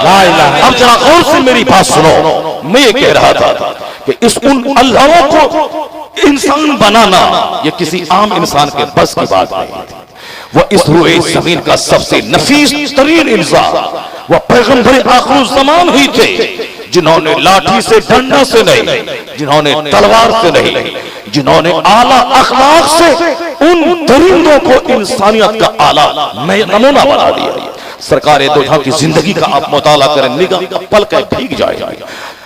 अब जरा गौर से मेरी बात सुनो। मैं ये कह रहा था कि इस उन अल्लाह को इंसान बनाना ये किसी आम इंसान के बस की बात नहीं थी। वह इस रूए जमीन का सबसे नफीस तरीन इंसान, वह पैगंबर आखिर ज़मान ही थे, जिन्होंने लाठी से डंडा से नहीं, जिन्होंने तलवार से नहीं, जिन्होंने आला अखलाक से उन दरिंदों को इंसानियत का आला नमूना बना दिया। सरकार दो जहां की जिंदगी का आप मुताला करें, निगाह का पलक भीग जाएगा।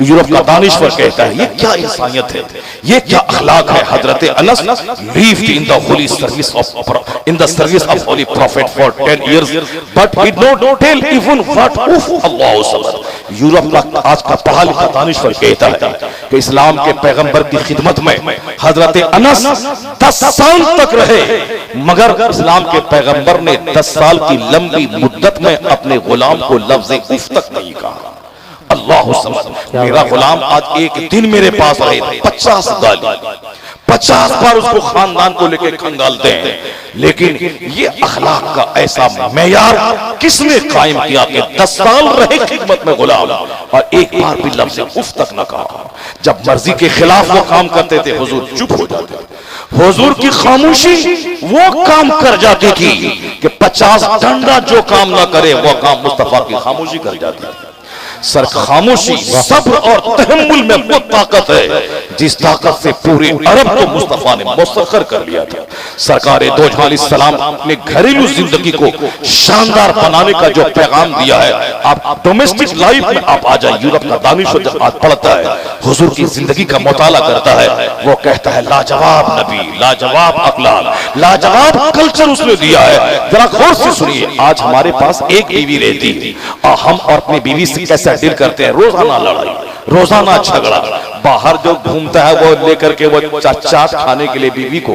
यूरोप का दानिश्वर कहता है ये क्या इंसानियत है, ये क्या अखलाक है। हजरत Anas lived in the holy service of in the service of holy prophet for 10 years but he did not tell even what of Allah subhanahu। Europe का आज का पढ़ा लिखा दानिश्वर कहता है कि इस्लाम के पैगंबर की खिदमत में हजरत अनस 10 साल तक रहे, मगर इस्लाम के पैगंबर ने 10 साल की लंबी मुद्दत में अपने गुलाम को लफ्ज़ उफ तक नहीं कहा। अल्लाह समझ, मेरा गुलाम आज एक दिन मेरे पास रहे, 50 गाली, 50 बार उसको खानदान को लेके खंगालते हैं, लेकिन ये अखलाक का ऐसा मेयार किसने कायम किया कि 10 साल रहे खिदमत में गुलाम और एक बार भी लफ्ज़ उफ तक न कहा। जब मर्जी के खिलाफ वो काम करते थे हुजूर चुप हो जाते। हुजूर की खामोशी वो काम कर जाती थी कि 50 डंडा जो काम ना करे वो काम मुस्तफा की खामोशी कर जाती थी। सर खामोशी सब्र और तहम्मुल में वो ताकत है जिस ताकत से पूरे अरब को मुस्तफा ने मुसख्खर कर लिया था। सरकार दो जहां अलैहिस्सलाम अपने घरेलू जिंदगी को शानदार बनाने का जो पैगाम दिया है, आप डोमेस्टिक लाइफ में आप आ जाए। यूरोप का दानिश्वर जब आज पढ़ता है, हुजूर की जिंदगी का मुताला करता है, वो कहता है लाजवाब नबी, लाजवाब अखलाक, लाजवाब कल्चर उसने दिया है। जरा गौर से सुनिए, आज हमारे पास एक बीवी रहती है और हम और अपनी बीवी से कैसे डील करते हैं। रोजाना लड़ाई, रोजाना झगड़ा। बाहर जो घूमता है वो लेकर के वो चाट खाने के लिए बीवी को,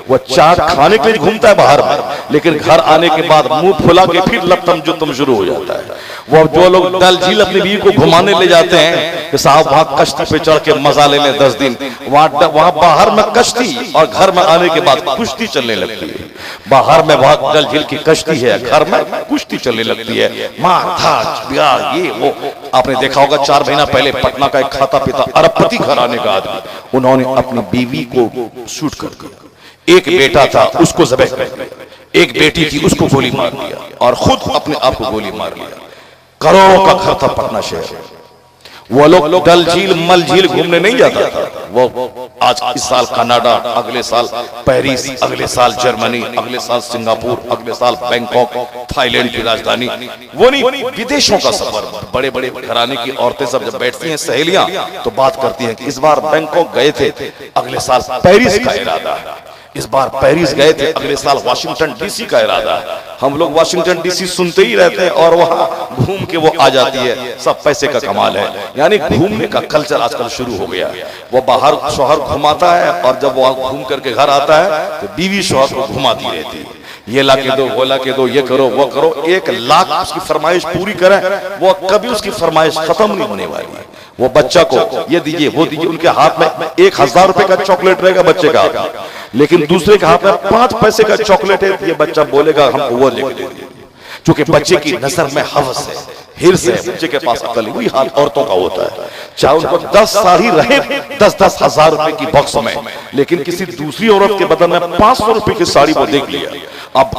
वो चाट खाने के लिए घूमता है बाहर में, लेकिन घर आने के बाद मुंह फुला के फिर लपतम जुतम शुरू हो जाता है। वो जो लोग डल झील अपनी बीवी को घुमाने ले जाते हैं कि साहब वहां कश्ती पे चढ़ के मजा ले लें 10 दिन, वहां बाहर में कश्ती और घर में आने के बाद कुश्ती चलने लगती है। बाहर में वहां डल झील की कश्ती है, घर में कुश्ती चलने लगती है। मार धार ये वो आपने देखा होगा 4 महीना पहले पटना का एक खाता पिता अरबपति घराने का आदमी, उन्होंने अपनी बीवी को शूट कर दिया। एक बेटा था उसको ज़बह कर दिया, एक बेटी थी उसको गोली मार दिया और खुद अपने आप को गोली मार लिया। करोड़ों का घर था पटना शहर। वो लोग डल झील मल झील घूमने नहीं जाता था। वो आज इस साल कनाडा, अगले साल पेरिस, अगले साल जर्मनी, अगले साल सिंगापुर, अगले साल बैंकॉक, थाईलैंड की राजधानी, वो नहीं विदेशों का सफर। बड़े बड़े घराने की औरतें सब जब बैठती हैं सहेलियां तो बात करती हैं कि इस बार बैंकॉक गए थे, अगले साल पेरिस का इरादा है, इस बार पेरिस गए थे, अगले साल वाशिंगटन डीसी का इरादा है। हम लोग वाशिंगटन डीसी सुनते ही रहते हैं और वहां घूम के वो आ जाती है। सब पैसे का कमाल है, यानी घूमने का कल्चर आजकल शुरू हो गया है। वो बाहर शौहर घुमाता है और जब वो घूम करके घर आता है तो बीवी शौहर को घुमाती रहती है। ये ला के दो, वो ला के दो, ये करो, वो करो। 1 लाख उसकी फरमाइश पूरी करें, वो कभी उसकी फरमाइश खत्म नहीं होने वाली है। वो बच्चा को ये दीजिए, वो दीजिए, उनके हाथ में 1000 रुपए का चॉकलेट रहेगा बच्चे का, लेकिन दूसरे के हाथ में 5 पैसे का चॉकलेट है। ये बच्चा बोलेगा हमको वो लेके दे दीजिए, क्योंकि बच्चे की नजर में हवस है, हिर्स है, बच्चे के पास अकल है। वही हाल औरतों का होता है, चाहे उनको 10 साड़ी रहे 10-10 हजार रुपए की बॉक्स में, लेकिन किसी दूसरी औरत के बदन में 500 रुपए की साड़ी वो देख लिया, अब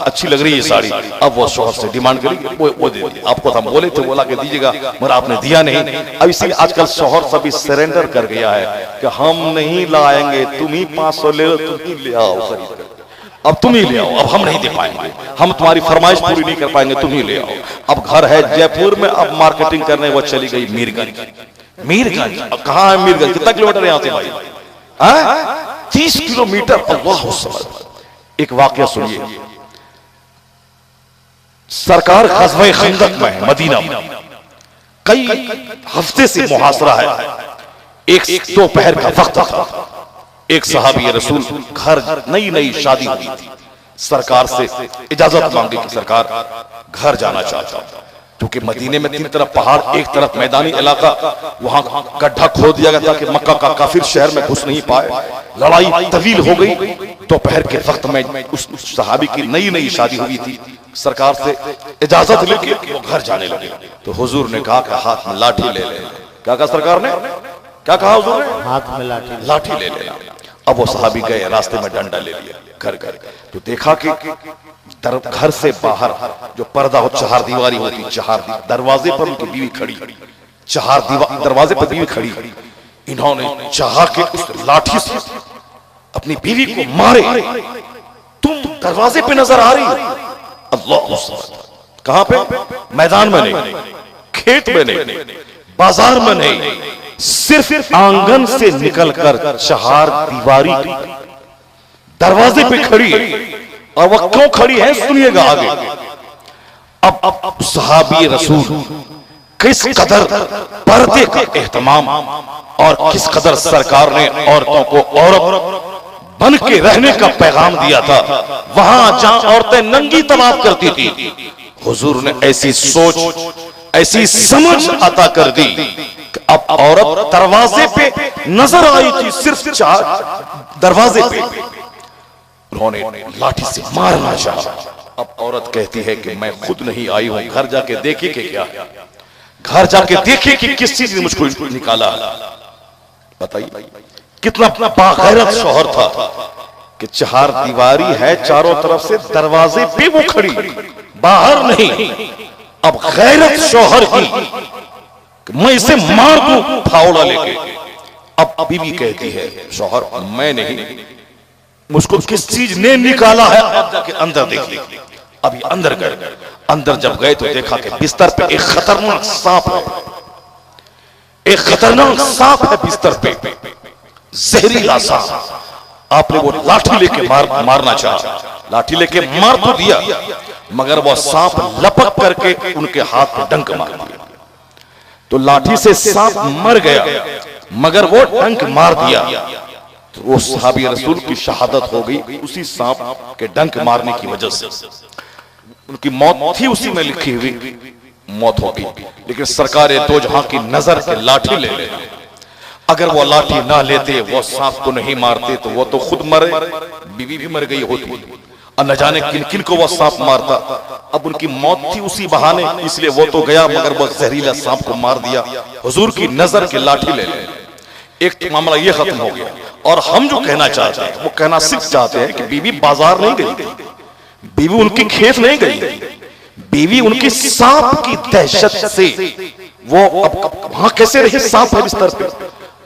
अच्छी लग रही है साड़ी, अब वो शौहर से डिमांड करेगी वो दे दी। आपको हम बोले थे वो ला के दीजिएगा, मगर आपने दिया नहीं। अब इसीलिए आजकल शौहर सभी सरेंडर कर गया है कि हम नहीं लाएंगे, तुम ही 500 ले लो, तुम ही ले आओ खरीद कर, अब तुम ही ले आओ, अब हम नहीं दे पाएंगे, हम तुम्हारी फरमाइश पूरी नहीं कर पाएंगे, तुम ही ले आओ। अब घर है जयपुर में, अब मार्केटिंग करने वो चली गई मीरगंज। मीरगंज अब कहाँ है मीरगंज? कितना किलोमीटर यहाँ से भाई? 30 किलोमीटर। अल्लाह समझ। एक वाकया सुनिए, सरकार ग़ज़वा खंदक में है मदीना में, कई हफ्ते से मुहासरा है। एक दोपहर का वक्त था, एक सहाबी रसूल घर नई शादी हुई थी, सरकार से इजाजत मांगी कि सरकार घर जाना चाहता हूं, क्योंकि मदीने में 3 तरफ पहाड़, एक तरफ मैदानी इलाका, वहां गड्ढा खोद दिया गया था कि मक्का का काफिर शहर में घुस नहीं पाए। लड़ाई तवील हो गई। दोपहर के वक्त में उस सहाबी की नई शादी हुई थी, सरकार से इजाजत लेके वो घर जाने लगे। तो हुजूर ने कहा कि हाथ में लाठी ले लेना। क्या कहा सरकार ने? क्या कहा हुजूर ने? हाथ में लाठी ले लेना। अब वो सहाबी गए, रास्ते में डंडा ले लिया, घर घर तो देखा कि घर से बाहर जो पर्दा हो, चार दीवारी होती, दरवाजे पर उनकी बीवी खड़ी, दरवाजे पर बीवी खड़ी। इन्होंने चाहा कि उस लाठी से अपनी बीवी को मारे। तुम दरवाजे पे नजर आ रही, अल्लाह। कहां पे? मैदान में नहीं, खेत में नहीं, बाजार में नहीं, सिर्फ आंगन से निकलकर चार दीवारी दरवाजे पे खड़ी है। और वह क्यों खड़ी है सुनिएगा आगे। अब सहाबी रसूल किस कदर पर्दे का एहतमाम और किस कदर सरकार ने औरतों को औरत बन के रहने का पैगाम दिया था। वहां जहां औरतें नंगी तवाफ करती थी, हुजूर ने ऐसी सोच, ऐसी समझ अता कर दी कि अब औरत दरवाजे पे नजर आई थी, सिर्फ चार दरवाजे पे। उन्होंने लाठी से मारना चाहा। अब औरत कहती है कि मैं खुद नहीं आई हूं, घर जाके देखी कि क्या, घर जाके देखी कि किस चीज ने मुझको निकाला। बताइए कितना अपना बागैरत शौहर था कि चार दीवारी है चारों तरफ से, दरवाजे पे वो खड़ी, बाहर नहीं। अब गैरत शौहर की कि मैं इसे मार दूं फावड़ा लेके। अब बीवी कहती है शौहर मैं नहीं, मुझको किस चीज ने निकाला है, अब जाके अंदर देखिए। अभी अंदर गए, अंदर जब गए तो देखा कि बिस्तर पे एक खतरनाक सांप है, एक खतरनाक सांप है बिस्तर पे, जहरीला सांप। आपने वो लाठी लेके मारना चाहा, लाठी लेके मार तो दिया, मगर वो सांप लपक करके उनके हाथ पे डंक मार दिया। तो लाठी से सांप मर गया, मगर वो डंक मार दिया। तो वो सहाबी रसूल की शहादत हो गई उसी सांप के डंक मारने की वजह से। उनकी मौत थी उसी में लिखी हुई, मौत हो गई। लेकिन सरकार दो जहां की नजर के लाठी ले ले, अगर वो लाठी ना लेते, वो सांप को नहीं मारते, तो वो तो खुद मरे, बीवी भी मर गई होती, और न जाने किन किन को वो सांप मारता। अब उनकी मौत थी उसी बहाने, इसलिए वो तो गया, मगर वो जहरीला सांप को मार दिया। हुजूर की नजर के लाठी ले ले, एक तो मामला ये खत्म हो गया। और हम जो कहना चाहते हैं, वो कहना सिर्फ चाहते हैं कि बीवी बाजार नहीं गई, बीवी उनकी खेत नहीं गई, बीवी उनकी सांप की दहशत से वो अब वहां कैसे रहे, सांप है बिस्तर पे,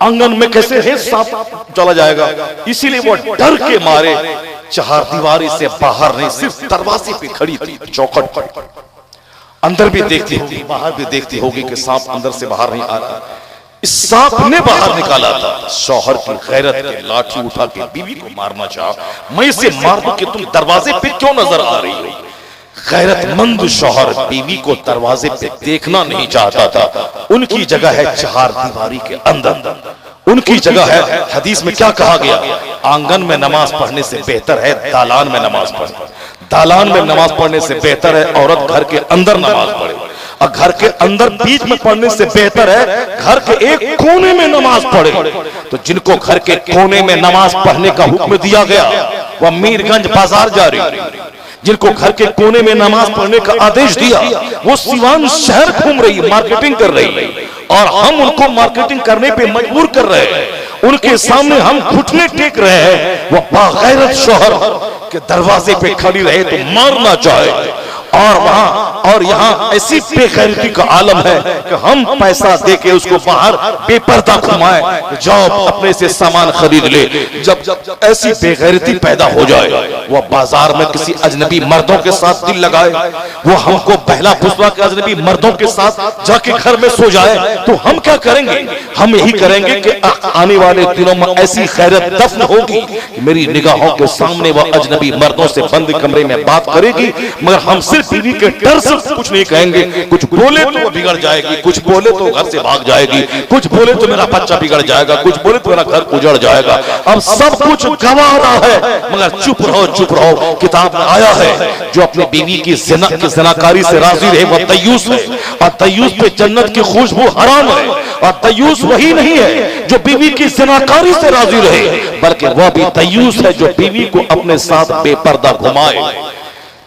आंगन में कैसे रहे, सांप चला जाएगा। इसीलिए वो डर के मारे चार दीवारी से बाहर नहीं, सिर्फ दरवाजे पे खड़ी थी, चौखट पर। अंदर भी देखती होगी, बाहर भी देखती होगी कि सांप अंदर से बाहर नहीं आ रहा। इस सांप ने बाहर निकाला था। शौहर की गैरत के लाठी उठा के बीवी को मारना चाहा, मैं इसे मार दूं कि तुम दरवाजे पे क्यों नजर आ रही हो। गैरतमंद शौहर बीवी को दरवाजे पे देखना नहीं चाहता था। उनकी जगह है चार दीवारी के अंदर, उनकी जगह है। हदीस में क्या कहा गया, आंगन में नमाज पढ़ने से बेहतर है दालान में नमाज पढ़े, दालान में नमाज पढ़ने से बेहतर है औरत घर के अंदर नमाज पढ़े, और घर के अंदर बीच में पढ़ने से बेहतर है घर के एक कोने में नमाज पढ़े। तो जिनको घर के कोने में नमाज पढ़ने का हुक्म दिया गया, वह मीरगंज बाजार जा रही। जिनको घर के कोने में नमाज पढ़ने का आदेश दिया, वो सिवान शहर घूम रही, मार्केटिंग कर रही, और हम उनको मार्केटिंग करने पे मजबूर कर रहे हैं। उनके सामने हम घुटने टेक रहे हैं। वो बागैरत शौहर के दरवाजे पे खड़ी रहे तो मारना चाहे, और वहां और यहाँ ऐसी बेगैरती का आलम है कि हम पैसा देके उसको बाहर बेपर्दा घुमाए, जाओ अपने से सामान खरीद ले। जब ऐसी बेगैरती पैदा हो जाए, वो बाजार में किसी अजनबी मर्दों के साथ दिल लगाए, वो हमको बहला फुसला के अजनबी मर्दों के साथ जाके घर में सो जाए, तो हम क्या करेंगे? हम यही करेंगे कि आने वाले दिनों में ऐसी खैरत दफन होगी, मेरी निगाहों के सामने वह अजनबी मर्दों से बंद कमरे में बात करेगी, मगर हम सिर्फ बीवी के डर से कुछ नहीं कहेंगे। कुछ बोले तो वो बिगड़ जाएगी, कुछ बोले तो घर से भाग जाएगी, कुछ बोले तो मेरा बच्चा बिगड़ जाएगा, कुछ बोले तो मेरा घर उजड़ जाएगा। अब सब कुछ गवा रहा है, मगर चुप रहो, चुप रहो। किताब में आया है, जो अपनी बीवी की ज़िनाकारी से राजी रहे वह दय्यूस है, और दय्यूस पे जन्नत की खुशबू हराम है। और दय्यूस वही नहीं है जो बीवी की ज़िनाकारी से राजी रहे, बल्कि वह भी दय्यूस है जो बीवी को अपने साथ बेपर्दा घुमाए।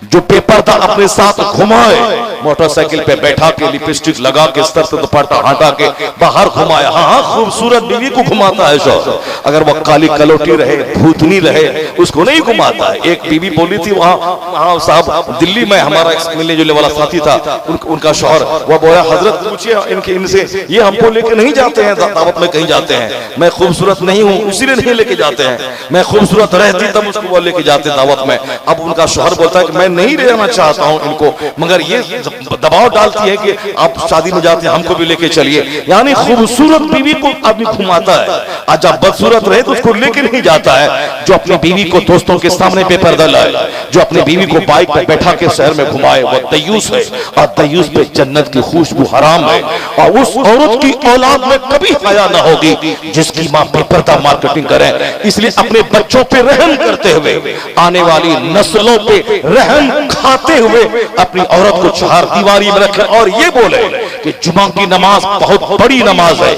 जो बेपर्दा अपने साथ घुमाए, मोटरसाइकिल पे बैठा के लिपस्टिक लगा के सर से दुपट्टा हटा के बाहर घुमाया। हाँ, खूबसूरत बीवी को घुमाता है शौहर। अगर वो काली कलोटी रहे, भूतनी रहे, उसको नहीं घुमाता है। एक बीवी बोली थी वहाँ साहब दिल्ली में, हमारा मिलने जुलने वाला साथी था, उनका शौहर, वो बोला हजरत पूछिए इनसे, ये हमको लेके नहीं जाते हैं दावत में, कहीं जाते हैं, मैं खूबसूरत नहीं हूँ इसीलिए नहीं लेके जाते हैं, मैं खूबसूरत रहती तब उसको वो लेके जाते दावत में। अब उनका शौहर बोलता है कि मैं नहीं रहना चाहता हूँ इनको, मगर ये दबाव डालती है कि आप शादी में जाते हैं हमको भी लेके चलिए। यानी खूबसूरत बीवी को आदमी घुमाता है, आज जब बदसूरत रहे तो उसको लेके नहीं जाता है। जो अपनी बीवी को दोस्तों के सामने बेपर्दा लाए, जो अपनी बीवी को बाइक पर बैठा के शहर में घुमाए, वो दयूस है। और दयूस पे जन्नत की खुशबू हराम है। और उस औरत की औलाद में कभी हया ना होगी जिसकी मां बेपर्दा मार्केटिंग करे। इसलिए अपने बच्चों पे रहम करते हुए, आने वाली नस्लों पे रहम खाते हुए अपनी औरत को चार दीवारी में रखें और ये बोले कि जुमा की नमाज बहुत बड़ी नमाज है।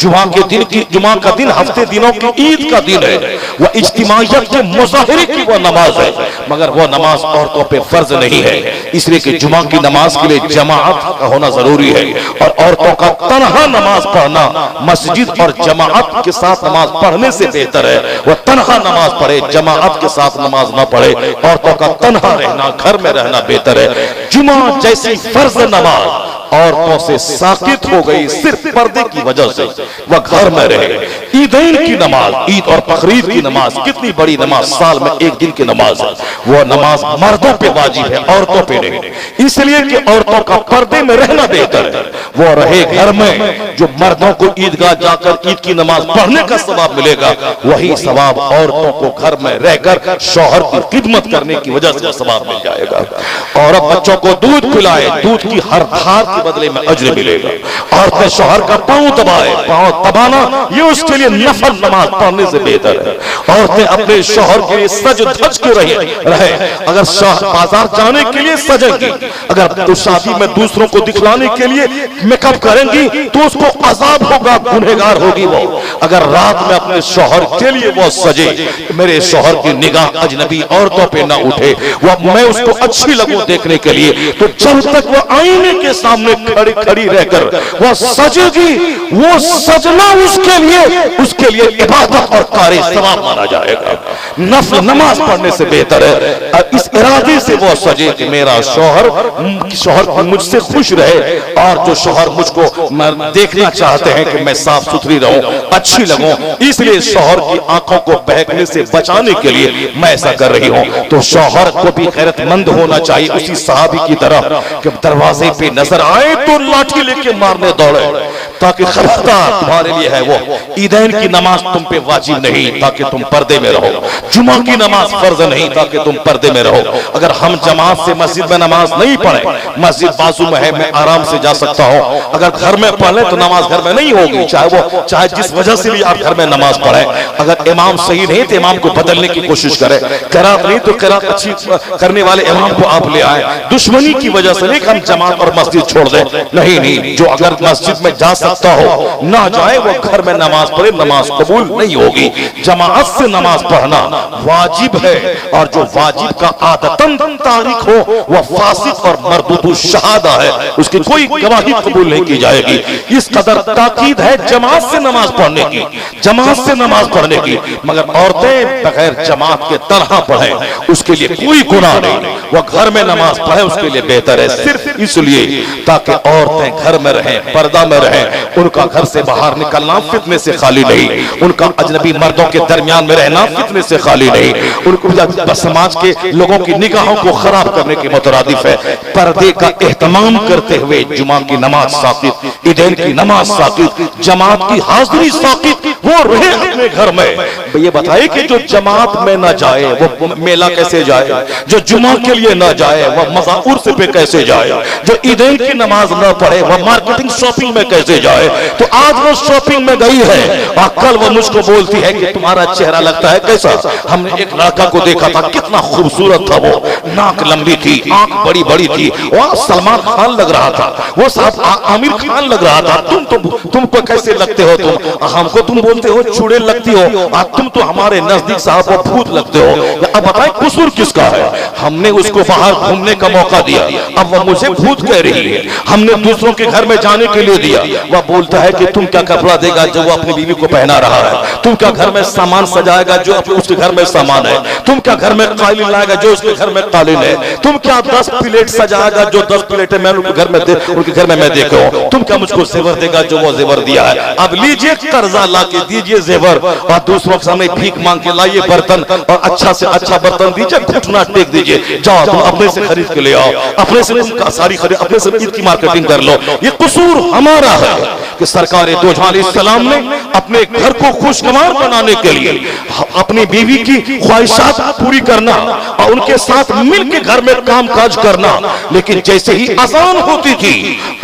जुमा का दिन हफ्ते दिनों की ईद का दिन है, वह इज्तिमाइयत के मुजाहिरे की वो नमाज है, मगर वो नमाज औरतों पे फर्ज नहीं है। इसलिए कि जुमा की नमाज के लिए जमाअत का होना जरूरी है और औरतों का तन्हा नमाज पढ़ना मस्जिद और जमाअत के साथ नमाज पढ़ने से बेहतर है। वह तन्हा नमाज पढ़े, जमाअत के साथ नमाज न पढ़े। औरतों का तन्हा रहना, घर में रहना बेहतर है। जुमा जैसी फर्ज नमाज औरतों से साकित हो गई सिर्फ पर्दे की वजह से, वह घर में रहे। ईदैन की नमाज, ईद और बकरीद की नमाज कितनी बड़ी नमाज, साल में एक दिन की नमाज है। वह नमाज मर्दों पे वाजिब है, औरतों पे नहीं। इसलिए कि औरतों का पर्दे में रहना बेहतर है, वो रहे घर में। जो मर्दों को ईदगाह जाकर ईद की नमाज पढ़ने का सवाब मिलेगा, वही सवाब औरतों को घर में रहकर शौहर की खिदमत करने की वजह से सवाब मिल जाएगा। और बच्चों को दूध पिलाए, दूध की हर धार बदले में अज्र मिलेगा। औरतें शौहर का पांव दबाए, पांव दबाना ये उसके लिए नफल नमाज पढ़ने से बेहतर है। औरतें अपने शौहर के लिए सज धज के रहे। अगर बाजार जाने के लिए सजेंगी, अगर तो शादी में दूसरों को दिखलाने के लिए मेकअप करेंगी तो उसको अजाब होगा, गुनहगार होगी वो। अगर रात में अपने शौहर के लिए वो सजे, मेरे शौहर की निगाह अजनबी औरतों पे ना उठे, वो मैं उसको अच्छी लगूं देखने के लिए, तो जब तक वो आईने के सामने खड़ी रहकर वह सजेगी, वो सजना उसके लिए इबादत और कार्य सवाब माना जाएगा। नफल नमाज पढ़ने से बेहतर है इस इरादे से वो सजे कि मेरा शौहर मुझसे खुश रहे, और जो शौहर मुझको देखना चाहते हैं कि मैं साफ सुथरी रहूं, अच्छी लगूं, इसलिए शौहर की आंखों को बहकने से बचाने के लिए मैं ऐसा कर रही हूं। तो शौहर को भी खैरतमंद होना चाहिए उसी सहाबी की तरह कि दरवाजे पे नजर आए तो लाठी लेके मारने दौड़े, ताकि खबरदार तुम्हारे लिए है वो। ईदैन की नमाज तुम पे वाजिब नहीं ताकि तुम पर्दे में रहो, जुमा की नमाज फर्ज नहीं ताकि तुम पर्दे में रहो। अगर हम जमात से मस्जिद में नमाज नहीं पढ़े, मस्जिद बाजू में है, मैं आराम से जा सकता हूँ, अगर घर में पढ़ ले तो नमाज घर में नहीं होगी, चाहे जिस वजह से भी आप घर में नमाज पढ़े। अगर इमाम सही नहीं तो इमाम को बदलने की कोशिश करें, किरात नहीं तो किरात अच्छी करने वाले इमाम को आप ले आए। दुश्मनी की वजह से नहीं हम जमात और मस्जिद छोड़ दे, नहीं। जो अगर मस्जिद में जा सकता हो ना जाए, वो घर में नमाज पढ़े, नमाज कबूल नहीं होगी। जमात से नमाज पढ़ना वाजिब है, और जो वाजिब का आदतन तारीख हो वह फासिक और मरदूदु शहादा है, उसकी कोई गवाही कबूल नहीं की जाएगी। इस कदर ताकीद है जमात से नमाज पढ़ने की, जमात से नमाज पढ़ने की। मगर औरतें बगैर जमात के तरह पढ़े उसके लिए कोई गुनाह नहीं, वह घर में नमाज पढ़े उसके लिए बेहतर है, सिर्फ इसलिए ताकि औरतें घर में रहें, पर्दा में रहें। उनका घर से बाहर निकलना फितने से खाली नहीं, उनका अजनबी मर्दों के दरमियान में रहना फितने से खाली नहीं, उनको समाज के लोगों की निगाहों को खराब करने के मुतरादिफ है। पर्दे का एहतमाम करते हुए जुमा की नमाज साकित, ईदैन की नमाज साकित, जमात की हाजिरी साकित, वो रहे अपने घर में। ये बताए कि जो जमात में न जाए वो मेला कैसे जाए, जो जुमा के लिए न जाए वह मज़ाउर से पे कैसे जाए, जो ईदैन की नमाज न पढ़े वह मार्केटिंग शॉपिंग में कैसे जाए। तो आज वो शॉपिंग में गई है और कल वो मुझको बोलती है कि तुम्हारा चेहरा लगता है कैसा। हमने एक लड़का को देखा था, कितना खूबसूरत था वो, नाक लंबी थी, आंख बड़ी बड़ी थी, वह सलमान खान लग रहा था, वो साहब आमिर खान लग रहा था। तुमको कैसे लगते हो तुम, हमको तुम बोलते हो चुड़ैल लगती हो, तुम तो हमारे नजदीक साहब को भूत लगते हो। अब बताएं कसूर किसका है? हमने उसको बाहर घूमने का मौका दिया, अब वह मुझे भूत कह रही है। हमने दूसरों के घर में जाने के लिए दिया, वह बोलता है कि तुम क्या कपड़ा देगा जो वो अपनी बीवी को पहना रहा है, तुम क्या घर में सामान सजाएगा जो उसके घर में सामान है, तुम क्या घर में कालीन लाएगा जो उसके घर में कालीन है, तुम क्या 10 प्लेट सजाएगा जो 10 प्लेटें मैं उनके घर में मैं देखा हूं, तुम क्या मुझको जेवर देगा जो वो जेवर दिया है। अब लीजिए कर्जा ला के दीजिए जेवर, और दूसरों के सामने भीख मांग के लाइए बर्तन, और अच्छा से अच्छा बर्तन दीजिए, घुटना टेक दीजिए, जाओ तुम अपने से खरीद के ले आओ, अपने से तुम सारी खरीद, अपने से ईद की मार्केटिंग कर लो। ये कसूर हमारा है कि सरकार दो जहां अलैहिस्सलाम ने अपने घर को खुशगवार बनाने के लिए अपनी बीवी की ख्वाहिशात पूरी करना और उनके साथ मिलकर घर में काम काज करना, लेकिन जैसे ही अज़ान होती थी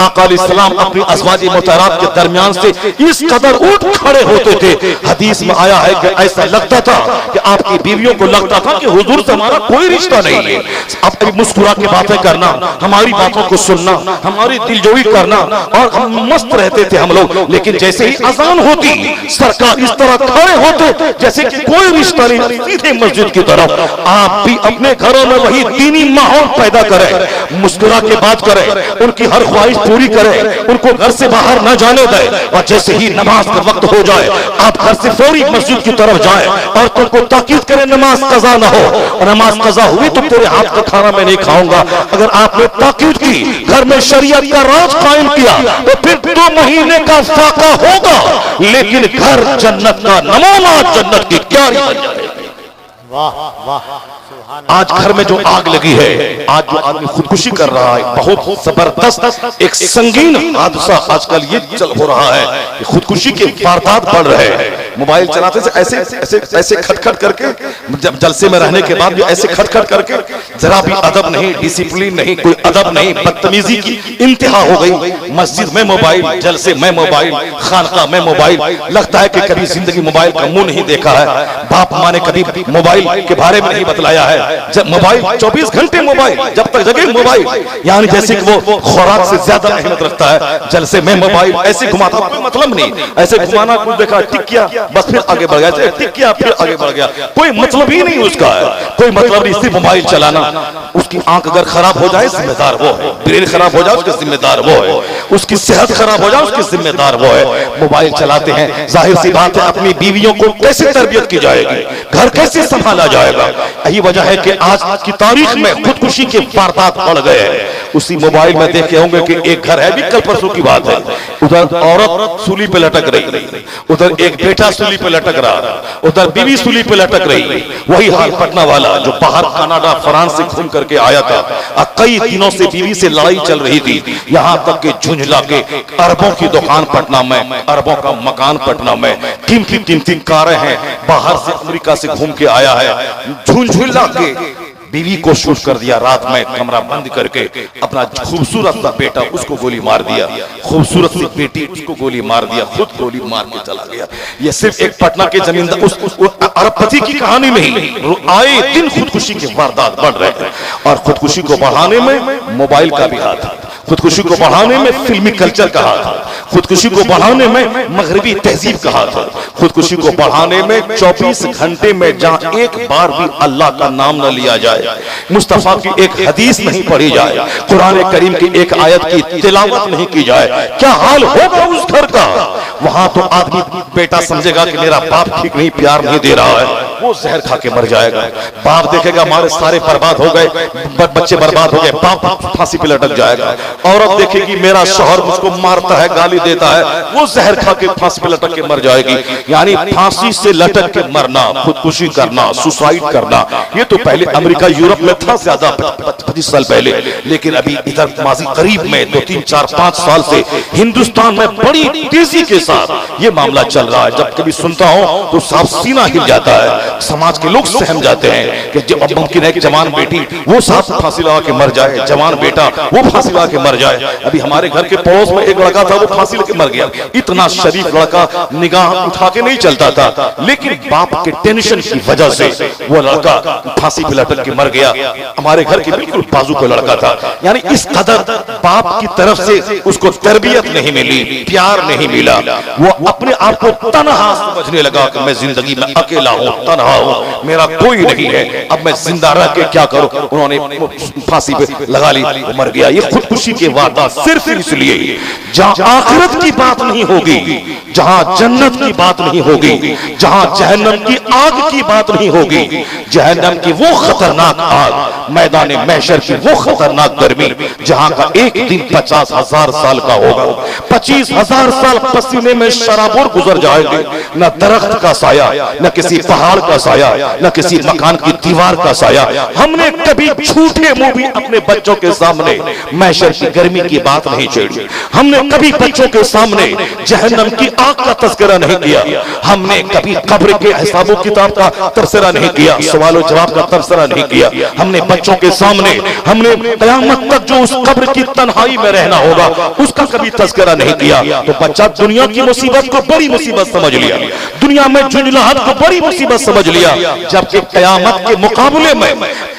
आका अलैहिस्सलाम अपनी अज़वाज मुतहरात के दरमियान से इस कदर उठ खड़े होते थे। हदीस में आया है कि ऐसा लगता था कि आपकी बीवियों को लगता था कि हुजूर से हमारा कोई रिश्ता नहीं है। अब मुस्कुरा के बातें करना, हमारी बातों को सुनना, हमारी दिलजोई करना, और हम मस्त रहते थे हम लोग। लेकिन जैसे ही अज़ान होती सरकार इस तरह खड़े होते जैसे कि कोई रिश्ता नहीं, सीधे मस्जिद की तरफ। आप भी अपने घरों में वही दीनी माहौल पैदा करें, मुस्कुरा के बात करें, उनकी हर ख्वाहिश पूरी करें, उनको घर से बाहर न जाने दें, और जैसे ही नमाज का वक्त हो जाए आप घर से फौरी मस्जिद की तरफ जाएं और तुमको ताकीद करें नमाज कज़ा न हो, और नमाज कज़ा हुई तो तेरे हाथ का खाना मैं नहीं खाऊंगा। अगर आपने ताकीद की, घर में शरीयत का राज कायम किया, तो फिर 2 महीने का फाका होगा, लेकिन घर जन्नत का नमूना, जन्नत की क्यारी बन जाएगी। वाह वाह, आज घर में जो आग लगी है, आज जो आदमी खुदकुशी कर रहा है, बहुत जबरदस्त एक संगीन हादसा आजकल ये चल हो रहा है कि खुदकुशी के वारदात बढ़ रहे हैं। मोबाइल चलाते से ऐसे ऐसे ऐसे खटखट करके, जब जलसे में रहने के बाद भी ऐसे खटखट करके, जरा भी अदब नहीं, डिसिप्लिन नहीं, कोई अदब नहीं, बदतमीजी की इंतहा हो गई। मस्जिद में मोबाइल, जलसे में मोबाइल, खानका में मोबाइल। लगता है कि कभी जिंदगी मोबाइल का मुंह नहीं देखा है, बाप माँ ने कभी मोबाइल के बारे में नहीं बतलाया है। जब मोबाइल 24 घंटे मोबाइल, जब तक जगे मोबाइल, यानी जैसे कि वो खुराक से ज्यादा अहमियत रखता है। जलसे में मोबाइल ऐसे घुमाता, कोई मतलब नहीं, ऐसे घुमाना, कुछ देखा टिक किया बस फिर आगे बढ़ गया, टिक किया फिर आगे बढ़ गया, कोई मतलब ही नहीं उसका है, कोई मतलब नहीं, सिर्फ मोबाइल चलाना। उसकी आंख अगर खराब हो जाए जिम्मेदार वो है, ब्रेन खराब हो जाए उसके जिम्मेदार वो है, उसकी सेहत खराब हो जाए उसके जिम्मेदार वो है। मोबाइल चलाते हैं, जाहिर सी बात है अपनी बीवियों को कैसे तरबियत की जाएगी, घर कैसे संभाला जाएगा। यही वजह है कि आज की तारीख में खुदकुशी के वारदात बढ़ गए हैं। उसी मोबाइल में देखे होंगे कि एक घर है, भी कल परसों की बात है, उधर औरत सूली पे लटक रही, उधर एक बेटा सूली पे लटक रहा, उधर बीवी सूली पे लटक रही। वही हाल पटना वाला जो बाहर कनाडा फ्रांस से घूम करके आया था, कई दिनों से बीवी से लड़ाई चल रही थी, यहाँ तक के झुंझला के अरबों की दुकान पटना में, अरबों का मकान पटना में, कीमती कारें हैं, बाहर से अमेरिका से घूम के आया है, झुंझुला के बीवी को शूट कर दिया, रात में कमरा बंद करके अपना खूबसूरत सा बेटा उसको गोली मार दिया, खूबसूरत सी बेटी उसको गोली मार दिया, खुद गोली मार के चला गया। ये सिर्फ एक पटना के जमींदार उस अरबपति की कहानी नहीं, आए दिन खुदकुशी के वारदात बढ़ रहे हैं। और खुदकुशी को बढ़ाने में मोबाइल का भी हाथ है, खुदकुशी को बढ़ाने में फिल्मी कल्चर का हाथ है, खुदकुशी को बढ़ाने में मगरबी तहजीब का हाथ है, खुदकुशी को बढ़ाने में 24 घंटे में जहां एक बार भी अल्लाह का नाम न लिया जाए, मुस्तफा की एक हदीस नहीं पढ़ी जाए, कुरान करीम की एक आयत की तिलावत नहीं की जाए, क्या हाल होगा उस घर का। वहां तो आदमी बेटा समझेगा कि मेरा बाप ठीक नहीं, प्यार नहीं दे रहा है, वो जहर खा के मर जाएगा। बाप देखेगा हमारे सारे बर्बाद हो गए, बच्चे बर्बाद हो गए, बाप फांसी पे लटक जाएगा। औरत देखेगी मेरा शौहर मुझको मारता है, गाली देता है, वो जहर खा के फांसी पे लटक के मर जाएगी। यानी फांसी से लटक के मरना, खुदकुशी करना, सुसाइड करना, ये तो पहले अमेरिका यूरोप में था ज्यादा 25 साल पहले, लेकिन अभी इधर माजी करीब में 2, 3, 4, 5 साल से हिंदुस्तान में बड़ी तेजी के साथ ये मामला चल रहा है। जब कभी सुनता हूं तो साफ सीना हिल जाता है। समाज के लोग सहम जाते हैं कि जब अब मुमकिन है कि जवान बेटी वो साथ फांसी लगा के मर जाए, जवान बेटा वो फांसी लगा के मर जाए। अभी हमारे घर के पड़ोस में एक लड़का था, वो फांसी लेके मर गया। इतना शरीफ लड़का, निगाह उठा के नहीं चलता था, लेकिन बाप के टेंशन की वजह से वो लड़का फांसी पे लटक के मर गया। हमारे घर के बिल्कुल बाजू का लड़का था। यानी इस कदर बाप की तरफ से उसको तरबियत नहीं मिली, प्यार नहीं मिला। वो अपने आप को तन्हा समझने लगा कि मैं जिंदगी में अकेला हूं, तन्हा हूं, मेरा कोई नहीं है, अब मैं जिंदा रह के क्या करूं। उन्होंने फांसी पे लगा ली, वो मर गया। ये खुदकुशी के वारदात सिर्फ इसलिए जहां आखिरत की बात नहीं होगी, जहां जन्नत की बात नहीं होगी, जहां जहन्नम की आग की बात नहीं होगी, जहन्नम की वो खतरनाक आग, मैदान महशर की वो खतरनाक गर्मी, जहां का एक दिन 50,000 साल का होगा। 25,000 साल पसीने में शराबोर गुजर जाएंगे। न दरख्त का साया, न किसी पहाड़ का साया, न किसी मकान की दीवार का साया। हमने कभी झूठे मुंह भी अपने बच्चों के सामने महशर की गर्मी की बात नहीं छेड़ी। हमने कभी बच्चों के सामने जहन्नम की आग का तस्करा नहीं किया। हमने कभी कब्र के हिसाबो किताब का तबसरा नहीं किया, सवाल और जवाब का तबसरा नहीं किया। हमने बच्चों के सामने हमने कयामत तक जो उस कब्र की तन्हाई में रहना होगा उसका कभी तस्करा नहीं किया। तो बच्चा दुनिया की मुसीबत को बड़ी मुसीबत समझ लिया, दुनिया में झुंझलाहट को बड़ी मुसीबत समझ लिया, जबकि कयामत के मुकाबले में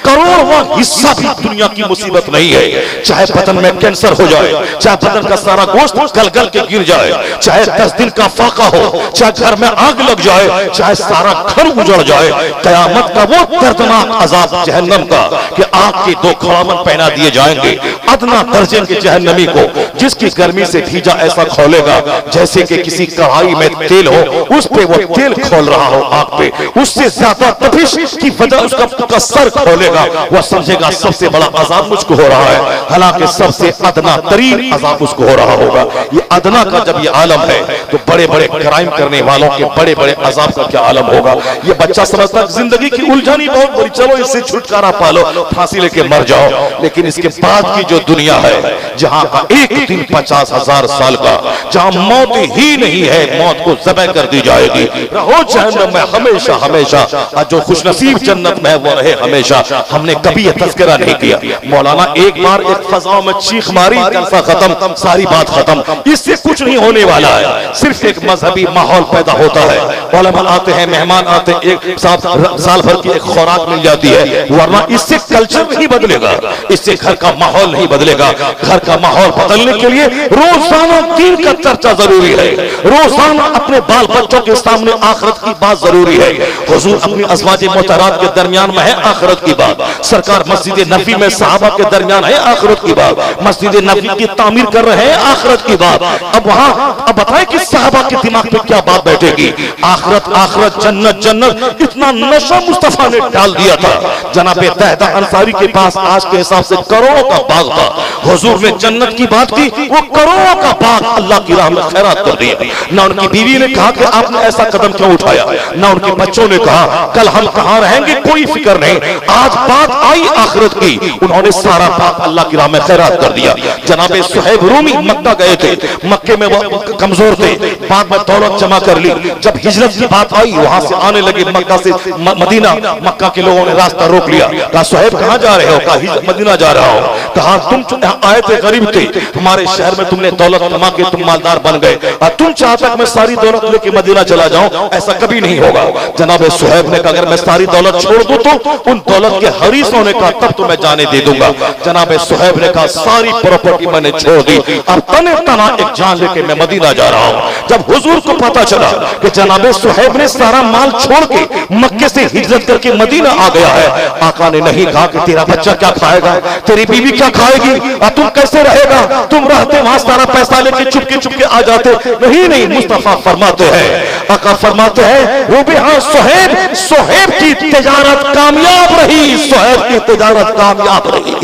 करोड़वां हिस्सा भी दुनिया की मुसीबत नहीं है। चाहे बदन में कैंसर हो जाए, चाहे बदन का सारा गोश्त गल-गल के गिर जाए, चाहे 10 दिन का फाका हो, चाहे घर में आग लग जाए, चाहे सारा घर उजड़ जाए, कयामत का वो दर्दनाक अजाब जहन्नम का कि आग के 2 खड़ावन पहना दिए जाएंगे अदना दर्जे के जहन्नमी को, जिसकी गर्मी से भीजा ऐसा खोलेगा जैसे कि किसी कढ़ाई में तेल हो, उस पे वो तेल खोल रहा हो आग पे, उससे ज्यादा तपिश की वजह उसका सर खोलेगा, वह समझेगा सबसे बड़ा अजाब मुझको हो रहा है, हालांकि सबसे अदना तरीन अजाब उसको हो रहा होगा। ये अदना का जब ये आलम है तो बड़े बड़े क्राइम करने वालों के बड़े बड़े अजाब का क्या आलम होगा। ये बच्चा समझता है जिंदगी की उलझानी बहुत बड़ी, चलो इससे छुटकारा पालो, फांसी लेके मर जाओ। लेकिन इसके बाद की जो दुनिया है, जहां का एक दिन 50,000 साल का, जहां मौत ही नहीं है, मौत को ज़बह कर दी जाएगी। रहो जहन्नम में हमेशा हमेशा, और जो खुशनसीब जन्नत में है वो रहे हमेशा। हमने कभी यह तज़किरा नहीं किया। मौलाना एक बार एक फजाओं में चीख मारी, जलसा खत्म, सारी बात खत्म, इससे कुछ नहीं होने वाला है। सिर्फ एक मजहबी माहौल पैदा होता है, उलमा आते हैं, मेहमान आते हैं, एक साल भर की एक खुराक मिल जाती है, वरना इससे कल्चर नहीं बदलेगा, इससे घर का माहौल नहीं बदलेगा। घर का माहौल बदलने के लिए रोजाना दीन का चर्चा जरूरी है, रोजाना अपने बाल बच्चों के सामने आखिरत की बात जरूरी है। हुजूर अपनी अज़वाजे मोहतरात के दरमियान में है आखिरत की बात, सरकार मस्जिद नबी में सहाबा के दरमियान है आखिरत की बात, मस्जिद नबी की तामीर कर रहे हैं आखिरत की बात। अब वहां अब बताएं कि सहाबा के दिमाग में क्या बात बैठेगी। आखिरत आखिरत, जन्नत जन्नत, इतना नशा मुस्तफा ने डाल दिया था। जनाबे तहता अंसारी के पास आज के हिसाब से करोड़ों का बाग था। हुजूर ने जन्नत की बात की, वो करोड़ों का बाग अल्लाह की राह में खैरात कर दिया। ना उनकी बीवी ने कहा कि आपने ऐसा कदम क्यों उठाया, ना उनके बच्चों ने कहा कल हम कहां रहेंगे, कोई फिक्र नहीं। आज बात आई आखिरत की, उन्होंने सारा बाग अल्लाह की राह में खैरात कर दिया। जनाबे सुहैब रूमी मक्का गए थे, मक्के में वो कमजोर थे, बाद में दौलत जमा कर ली। जब हिजरत की बात आई, वहां से आने लगे मक्का से मदीना, मक्का के लोगों ने रास्ता रोक लिया। कहा सुहैब कहां जा रहे हो, कहा मदीना जा रहा हो। कहा तुम आए थे गरीब थे, तुम्हारे शहर में तुमने दौलत कमा के तुम मालदार बन गए, और तुम चाहता कि मैं सारी दौलत लेके मदीना चला जाऊं, ऐसा कभी नहीं होगा। जनाब सुहैब ने कहा अगर मैं सारी दौलत छोड़ दूं तो उन दौलत के हरीसों ने कहा तब तो मैं जाने दे दूंगा। जनाब सुहैब ने कहा सारी प्रॉपर्टी मैंने छोड़ दी, अब तने तना एक जान लेके मैं मदीना जा रहा हूं। जब हुजूर को पता चला कि जनाब सुहैब ने सारा माल छोड़ के मक्के से हिजरत करके मदीना आ गया है, आका ने नहीं कहा कि तेरा बच्चा क्या खाएगा, तेरी बीवी क्या खाएगी, और तुम कैसे रहेगा, तुम रहते वहां सारा पैसा लेके चुपके चुपके आ जाते। नहीं नहीं, मुस्तफा फरमाते हैं, आका फरमाते हैं वो भी हाँ सुहैब की तिजारत कामयाब रही, सुहैब की तिजारत कामयाब रही।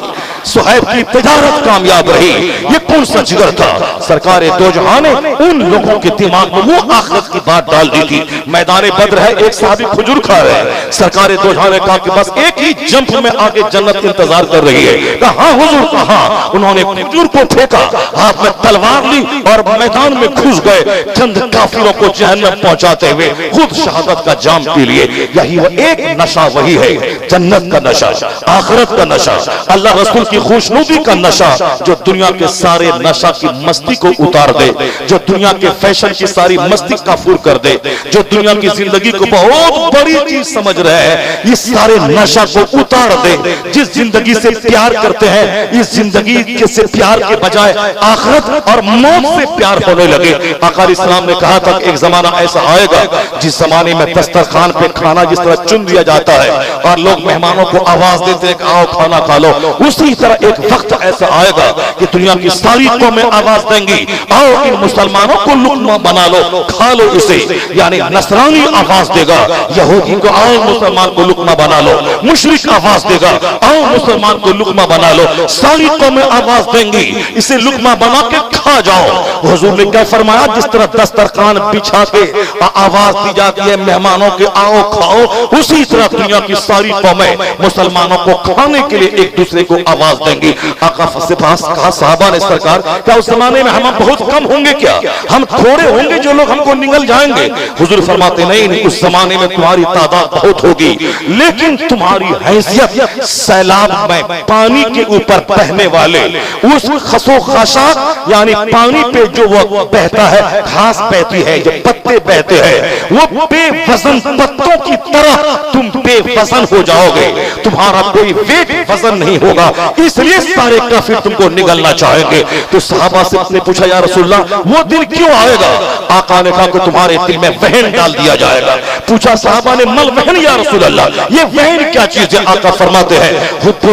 सुहैब की तिजारत कामयाब रही। ये कौन सा जिगर था? सरकार दो जहां ने उन लोगों के दिमाग में वो आखिरत की बात डाल दी थी। मैदान बद्र है, एक साहबी खजूर खा रहे हैं, सरकार दो जहां ने कहा कि बस एक ही जंप में आगे जन्नत इंतजार कर रही है। कहा हाँ हुजूर, कहा। उन्होंने खजूर को फेंका, हाथ में तलवार ली और मैदान में घुस गए, चंद काफिरों को जहन्नम पहुंचाते हुए खुद शहादत का जाम पी लिए। यही वो एक नशा वही है, जन्नत का नशा, आखिरत का नशा, अल्लाह रसूल की खुशनुदी का नशा, जो दुनिया के सारे नशा की मस्ती को उतार दे, जो दुनिया के फैशन की सारी मस्ती काफूर कर दे, जो दुनिया की जिंदगी को बहुत बड़ी चीज समझ रहे हैं, इस सारे नशा को उतार दे। जिस जिंदगी से प्यार करते हैं, इस जिंदगी के से प्यार के बजाय आखिरत और मौत से प्यार होने लगे। आका इस्लाम ने कहा था कि एक जमाना ऐसा आएगा जिस जमाने में दस्तरखान पे खाना जिस तरह चुन दिया जाता है और लोग मेहमानों को आवाज देते हैं कि आओ खाना खा लो, उसी तरह एक वक्त ऐसा आएगा कि दुनिया की सारी कौमें आवाज देंगी, आओ इन मुसलमानों को लुक्मा बना लो, खा लो इसे। यानी नसरानी आवाज देगा यहूदी को, आओ मुसलमान को लुक्मा बना लो, मुशरिक आवाज देगा, आओ मुसलमान को लुक्मा बना लो, सारी कौमें आवाज देंगी इसे लुक्मा बना के खा जाओ। हुजूर ने क्या फरमाया? जिस तरह दस्तरखान बिछा के आवाज दी जाती है मेहमानों के आओ खाओ, उसी तरह दुनिया की सारी कौमें मुसलमानों को खाने के लिए एक दूसरे को आवाज देंगी। आका से पास कहा साहबा ने, सरकार क्या उस जमाने में हम बहुत कम होंगे? क्या हम थोड़े होंगे जो लोग हमको निगल जाएंगे? हुजूर फरमाते नहीं, उस जमाने में तुम्हारी तादाद बहुत होगी, लेकिन तुम्हारी हैसियत सैलाब में पानी के ऊपर बहने वाले उस खसो खशाक यानी पानी पे जो वो बहता है, घास बहती है, जो पत्ते बहते हैं, वो बेवजन पत्तों की तरह तुम बेवजन हो जाओगे, तुम्हारा कोई वेट वजन नहीं होगा, इसलिए सारे काफिर तुमको निगलना चाहेंगे। तो सहाबा से उसने पूछा, या रसूलल्लाह वो दिन क्यों आएगा? आका ने कहा कि तुम्हारे दिल में वहन डाल दिया जाएगा। पूछा सहाबा ने, मल वहन या रसूलल्लाह, ये वहन क्या चीज है? आका फरमाते हैं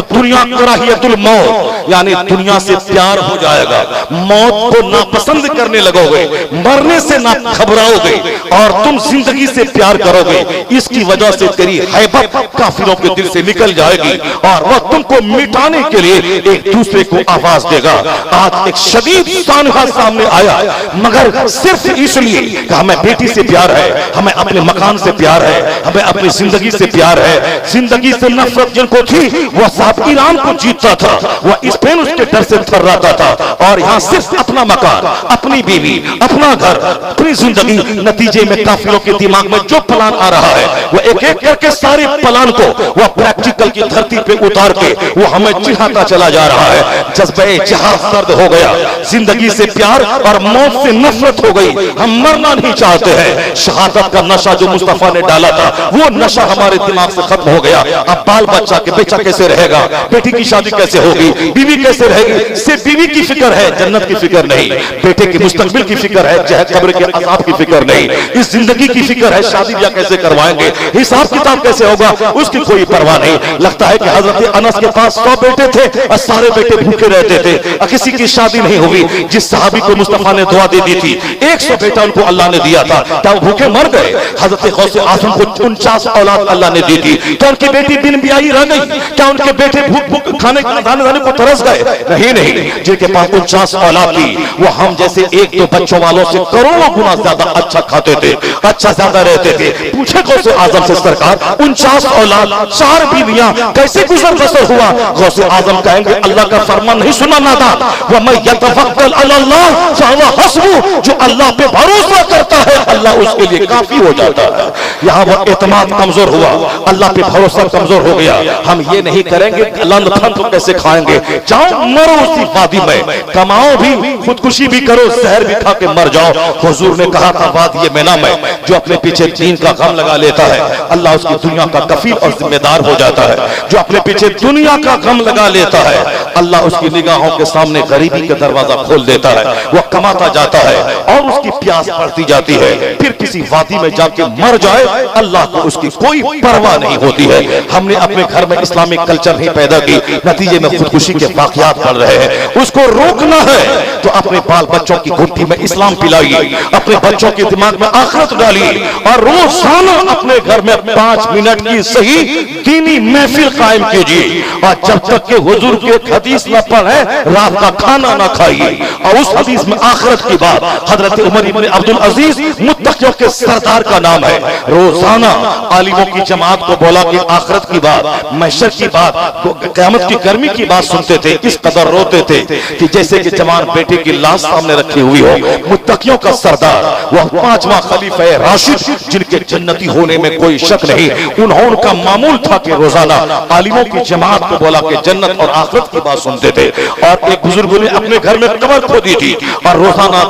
दुनिया कराहियतुल मौत, यानी दुनिया से प्यार हो जाएगा, मौत को नापसंद करने लगोगे, मरने से ना घबराओगे और तुम जिंदगी से प्यार करोगे। इसकी वजह से तेरी हैबत काफिरों के दिल से निकल जाएगी और वह तुमको मिटाने के लिए एक दूसरे को आवाज देगा। आज एक शदीद सानहा सामने आया, मगर सिर्फ इसलिए कि हमें बेटी से प्यार है, हमें अपने मकान से प्यार है, हमें अपनी जिंदगी से प्यार है। जिंदगी से नफरत जिनको थी वह साहब ईरान को जीतता था, वह स्पेन उसके डर से थर्राता था, और यहाँ सिर्फ अपना मकान, अपनी बीवी, अपना घर, अपनी जिंदगी। नतीजे में काफिरों के दिमाग में जो प्लान आ रहा है वो एक एक करके सारे प्लान को वह प्रैक्टिकल की धरती पे उतार के वो हमें चिढ़ाता चला जा रहा है। जज्बे जहाज सर्द हो गया, जिंदगी से प्यार और मौत से नफरत हो गई, हम मरना नहीं चाहते हैं। शहादत का नशा जो मुस्तफा ने डाला था वो नशा हमारे दिमाग से खत्म हो गया। अब बाल बच्चा के बेचा कैसे रहेगा, बेटी की शादी कैसे होगी, बीवी कैसे रहेगी? सिर्फ बीवी की फिक्र है, जन्नत की फिक्र नहीं। बेटे की मुस्तकबिल की फिक्र है, कब्र के अज़ाब की फिक्र नहीं। इस जिंदगी की फिक्र है, शादी ब्याह कैसे करवाएंगे, हिसाब किताब कैसे होगा, उसकी कोई परवाह नहीं। लगता है कि हजरत अनस के पास 100 बेटे थे और सारे बेटे भूखे रहते थे, किसी की शादी नहीं हुई। जिस सहाबी को मुस्तफा ने दुआ दे दी थी, 100 बेटा उनको अल्लाह ने दिया था, क्या वो भूखे मर गए? हजरत गौसे आजम को 49 औलाद अल्लाह ने दी थी, क्या उनकी बेटी बिन ब्याही रह गई? क्या उनके बेटे भूख खाने दाने को तरस गए? नहीं नहीं, जिनके पास 49 औलाद थी वो हम जैसे एक दो बच्चों वालों से करोड़ों गुना ज्यादा अच्छा खाते थे, अच्छा ज्यादा रहते थे। पूछे गौसे आजम से, सरकार 49 औलाद, 4 बीवियां, कैसे गुजर बसर हुआ? गौसे आजम कहेंगे, अल्लाह का फरमान नहीं सुना नादान, वमन यतवक्कल अलल्लाह फहुवा हस्बुह, जो अल्लाह पे भरोसा करता है अल्लाह उसके लिए काफी हो जाता है। यहाँ वो एतमाद कमजोर हुआ, अल्लाह पे भरोसा कमजोर हो गया। हम ये नहीं करेंगे लंद फंद तो कैसे खाएंगे, जाओ मरो उसी वादी में, कमाओ भी, खुदकुशी भी करो, जहर भी खा के मर जाओ। हुजूर ने कहा था वादी मेना में जो अपने पीछे दीन का गम लगा लेता है अल्लाह उसकी दुनिया का कफील और जिम्मेदार हो जाता है। जो अपने पीछे दुनिया का गम लगा लेता है अल्लाह उसकी निगाहों के सामने गरीबी का दरवाजा खोल देता है, वह कमाता जाता है और उसकी प्यास बढ़ती जाती है। फिर किसी वादी में जाके मर जाए अल्लाह को उसकी कोई परवाह नहीं होती है। हमने अपने घर में इस्लामिक कल्चर नहीं पैदा की, नतीजे में खुदकुशी के के वाकयात पढ़ रहे हैं, उसको रोकना है तो अपने बाल बच्चों की घुट्टी में इस्लाम पिलाइए, अपने बच्चों के दिमाग में आखिरत डालिए और रोजाना अपने घर में 5 मिनट की सही दीनी महफिल कायम कीजिए। और जब तक के हुजूर के हदीस न पढ़े रात का खाना ना खाइए। और उस हदीस में आखिरत की बात, हजरत उमर इब्न अब्दुल अजीज मुत्तकियों के सरदार का नाम है, रोजाना आलिमों की जमात को बोला कि आखिरत की बात, महशर की बात, क़यामत की गर्मी की बात सुनते थे, इस कदर रोते थे कि जैसे कि जवान बेटे की लाश सामने रखी हुई हो। मुत्तकियों का सरदार, वह 5वां खलीफा राशिद, जिनके जन्नती होने में कोई शक नहीं, उनका मामूल था कि रोजाना आलिमों की जमात को बोला कि जन्नत और आखिरत की बात सुनते थे। और एक बुजुर्ग ने अपने घर में कब्र खोदी थी और रोजाना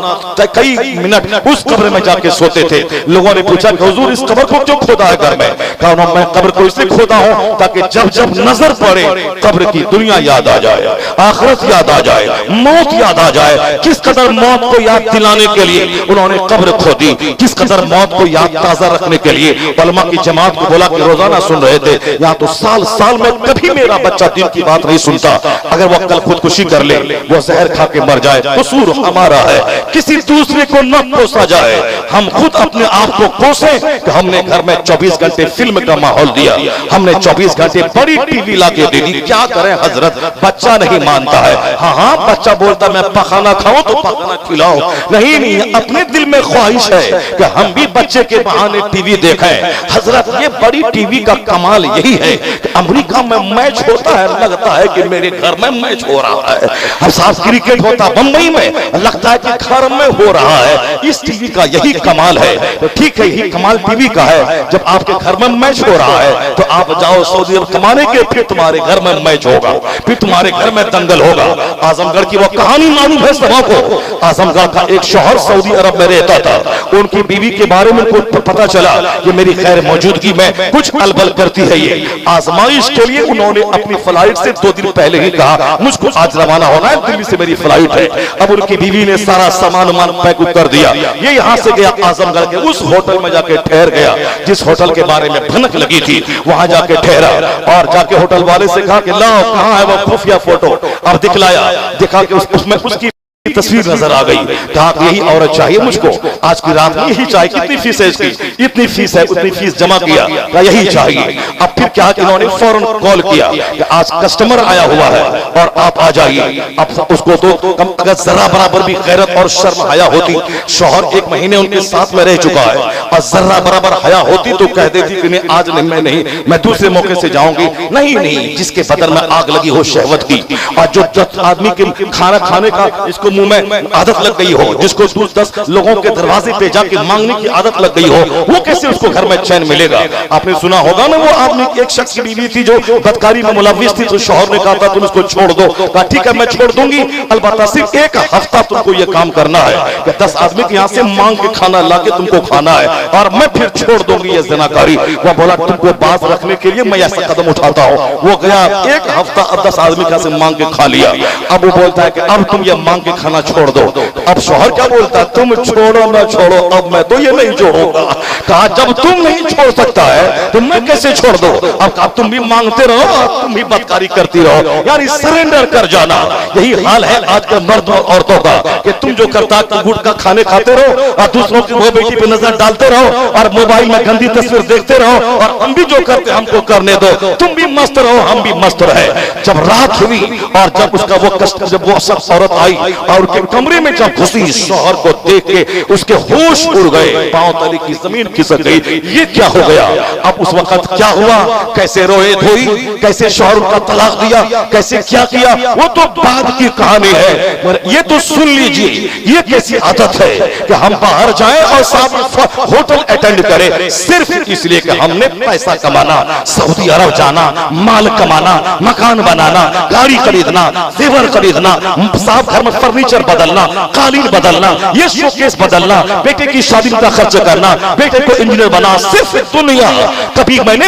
कई मिनट उस कब्र में जाके सोते थे। लोगों ने पूछा कि हुजूर इस कब्र को क्यों खोदा है घर में? कहा मैं कब्र को इसलिए खोदा हूं ताकि जब जब नजर पड़े कब्र की दुनिया याद आ जाए, आखिरत याद आ जाए, मौत याद आ जाए। किस कदर मौत को याद दिलाने के लिए उन्होंने कब्र खोदी, किस कदर मौत को याद ताजा रखने के लिए उलमा की जमात को बोला कि रोजाना सुन रहे थे। यहाँ तो साल साल में कभी मेरा बच्चा दिन की बात नहीं सुनता, अगर वह कल खुदकुशी कर ले, वो जहर खा के मर जाए, कसूर हमारा है, किसी दूसरे को न कोसा जाए। हम खुद अपने आप को कोसें कि हमने घर में 24 घंटे फिल्म का माहौल दिया, हमने 24 घंटे बड़ी टीवी लाके दे दी। क्या करें हजरत, बच्चा नहीं मानता है। हाँ बच्चा बोलता मैं पखाना खाऊं तो पखाना खिलाओ, नहीं अपने दिल में ख्वाहिश है कि हम भी बच्चे के बहाने टीवी देखें। हजरत ये बड़ी टीवी का कमाल यही है कि अमेरिका में मैच होता है, लगता है कि मेरे घर में मैच हो रहा है। हम साथ क्रिकेट होता बंबई में, लगता है कि घर में हो रहा है। इस टीवी का यही कमाल है। तो ठीक है, यही कमाल टीवी का है। जब आपके घर में मैच हो रहा है तो आप जाओ सऊदी अरब कमाने के, फिर तुम्हारे घर में मैच होगा, फिर तुम्हारे घर में दंगल होगा। आजमगढ़ की वो कहानी मालूम है सबों को। आजमगढ़ का एक शौहर सऊदी अरब में रहता था, उनकी बीवी के बारे में उनको पता चला कि मेरी खैर मौजूदगी में कुछ अलबल करती है। ये आजमाइश के लिए उन्होंने अपनी फ्लाइट से 2 दिन पहले ही कहा मुझको आज रवाना होना है, दिल्ली से मेरी फ्लाइट है। अब उनकी बीवी ने सारा सामान पैक कर दिया। ये यहाँ से गया आजमगढ़ के उस होटल में जाके ठहर गया जिस होटल के बारे में भनक लगी थी, वहां जाके ठहरा और जाके होटल वाले से कहा कि लाओ कहाँ है वो खुफिया फोटो। अब दिखलाया, दिखा के उसमें उसकी तस्वीर नजर आ गई। कहा यही औरत चाहिए मुझको, आज की रात में यही चाहिए। कितनी फीस है इसकी? इतनी फीस है, उतनी फीस जमा किया, कहा यही चाहिए। अब फिर क्या कि इन्होंने फौरन कॉल किया कि आज कस्टमर आया हुआ है और आप आ जाइए। अब उसको तो कम अगर जरा बराबर भी गैरत और शर्म हया होती, शौहर 1 महीने उनके साथ में रह चुका है, और जरा बराबर हया होती तो कह देती कि नहीं आज नहीं, मैं दूसरे मौके से जाऊंगी। नहीं, जिसके बदन में आग लगी हो शहवत की, और जो आदमी के खाना खाने का इसको मुंह में आदत लग गई हो, जिसको 10 लोगों के दरवाजे पे जाके मांगने की आदत लग गई हो, वो कैसे उसको घर में चैन मिलेगा? आपने सुना होगा ना वो आदमी, एक शख्स की बीवी थी जो बदकारी में मुलव्विस थी, तो शौहर ने कहा था तुम इसको छोड़ दो। कहा ठीक है मैं छोड़ दूंगी, अलबत्ता सिर्फ 1 हफ्ता तुमको ये काम करना है कि 10 आदमी के यहाँ से मांग के खाना लाके तुमको खाना है, और मैं फिर छोड़ दूंगी ये ज़िनाकारी। वो बोला तुमको बात रखने के लिए मैं ऐसा कदम उठाता हूँ। वो गया 1 हफ्ता, अब 10 आदमी के यहाँ से मांग के खा लिया। अब वो बोलता है कि अब तुम ये मांग के खाना छोड़ दो। अब शौहर क्या बोलता है, तुम छोड़ो ना छोड़ो, अब मैं तो ये नहीं छोड़ूंगा। कहा जब तुम नहीं छोड़ सकता है तो मैं कैसे छोड़ दो? अब तुम भी मांगते रहो, तुम भी बदकारी करती रहो, यानी सरेंडर कर जाना। यही हाल है आज के मर्द और औरतों का कि तुम जो करता गुटखा खाने खाते रहो और दूसरों की वो बेटी पे नजर डालते रहो और मोबाइल में गंदी तस्वीर देखते रहो, और हम भी जो करते हमको करने दो, तुम भी मस्त रहो हम भी मस्त रहे। जब रात हुई और जब उसका वो कष्ट, जब वो शख्स औरत आई और उसके कमरे में जब घुसी, शौहर को देख के उसके होश उड़ गए, पांव तले की जमीन खिसक गई। ये क्या हो गया? अब उस वक्त क्या हुआ, कैसे रोए धोई, कैसे शौहर का तलाक दिया, कैसे क्या किया, वो तो बाद की कहानी है। मगर ये तो सुन लीजिए, ये कैसी आदत है कि हम बाहर जाएं और साथ होटल अटेंड करें सिर्फ इसलिए कि हमने पैसा कमाना, सऊदी अरब जाना, माल कमाना, मकान बनाना, गाड़ी खरीदना, जेवर खरीदना, साहब घर में फर्नीचर बदलना, कालीन बदलना, ये शोकेस बदलना, बेटे की शादी का खर्च करना, बेटे को इंजीनियर बना, सिर्फ दुनिया। कभी मैंने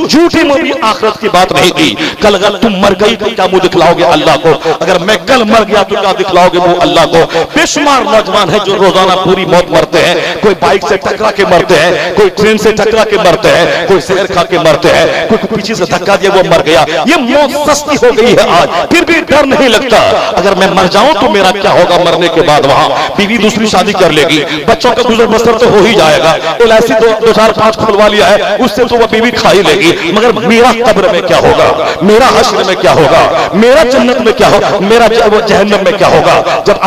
झूठी मोटी आखिरत की बात नहीं की। कल अगर तुम मर गई तो क्या मुंह दिखलाओगे अल्लाह को? अगर मैं कल मर गया तो क्या दिखलाओगे मुंह अल्लाह को? बेशुमार नौजवान है जो रोजाना पूरी मौत मरते हैं। कोई बाइक से टकरा के मरते हैं, कोई ट्रेन से टकरा के मरते हैं, कोई जहर खा के मरते हैं, कोई पीछे से धक्का दिया वो मर गया। ये मौत सस्ती हो गई है आज, फिर भी डर नहीं लगता। अगर मैं मर जाऊं तो मेरा क्या होगा मरने के बाद? वहां बीवी दूसरी शादी कर लेगी, बच्चों का गुजर बसर तो हो ही जाएगा, एलआईसी 2-4-5 खुलवा लिया है, उससे तो वो बीवी खा ही लेगी। मगर मेरा कब्र में क्या होगा? मेरा हश्र में क्या होगा? मेरा जन्नत में क्या होगा? मेरा जहन्नम में क्या होगा? जब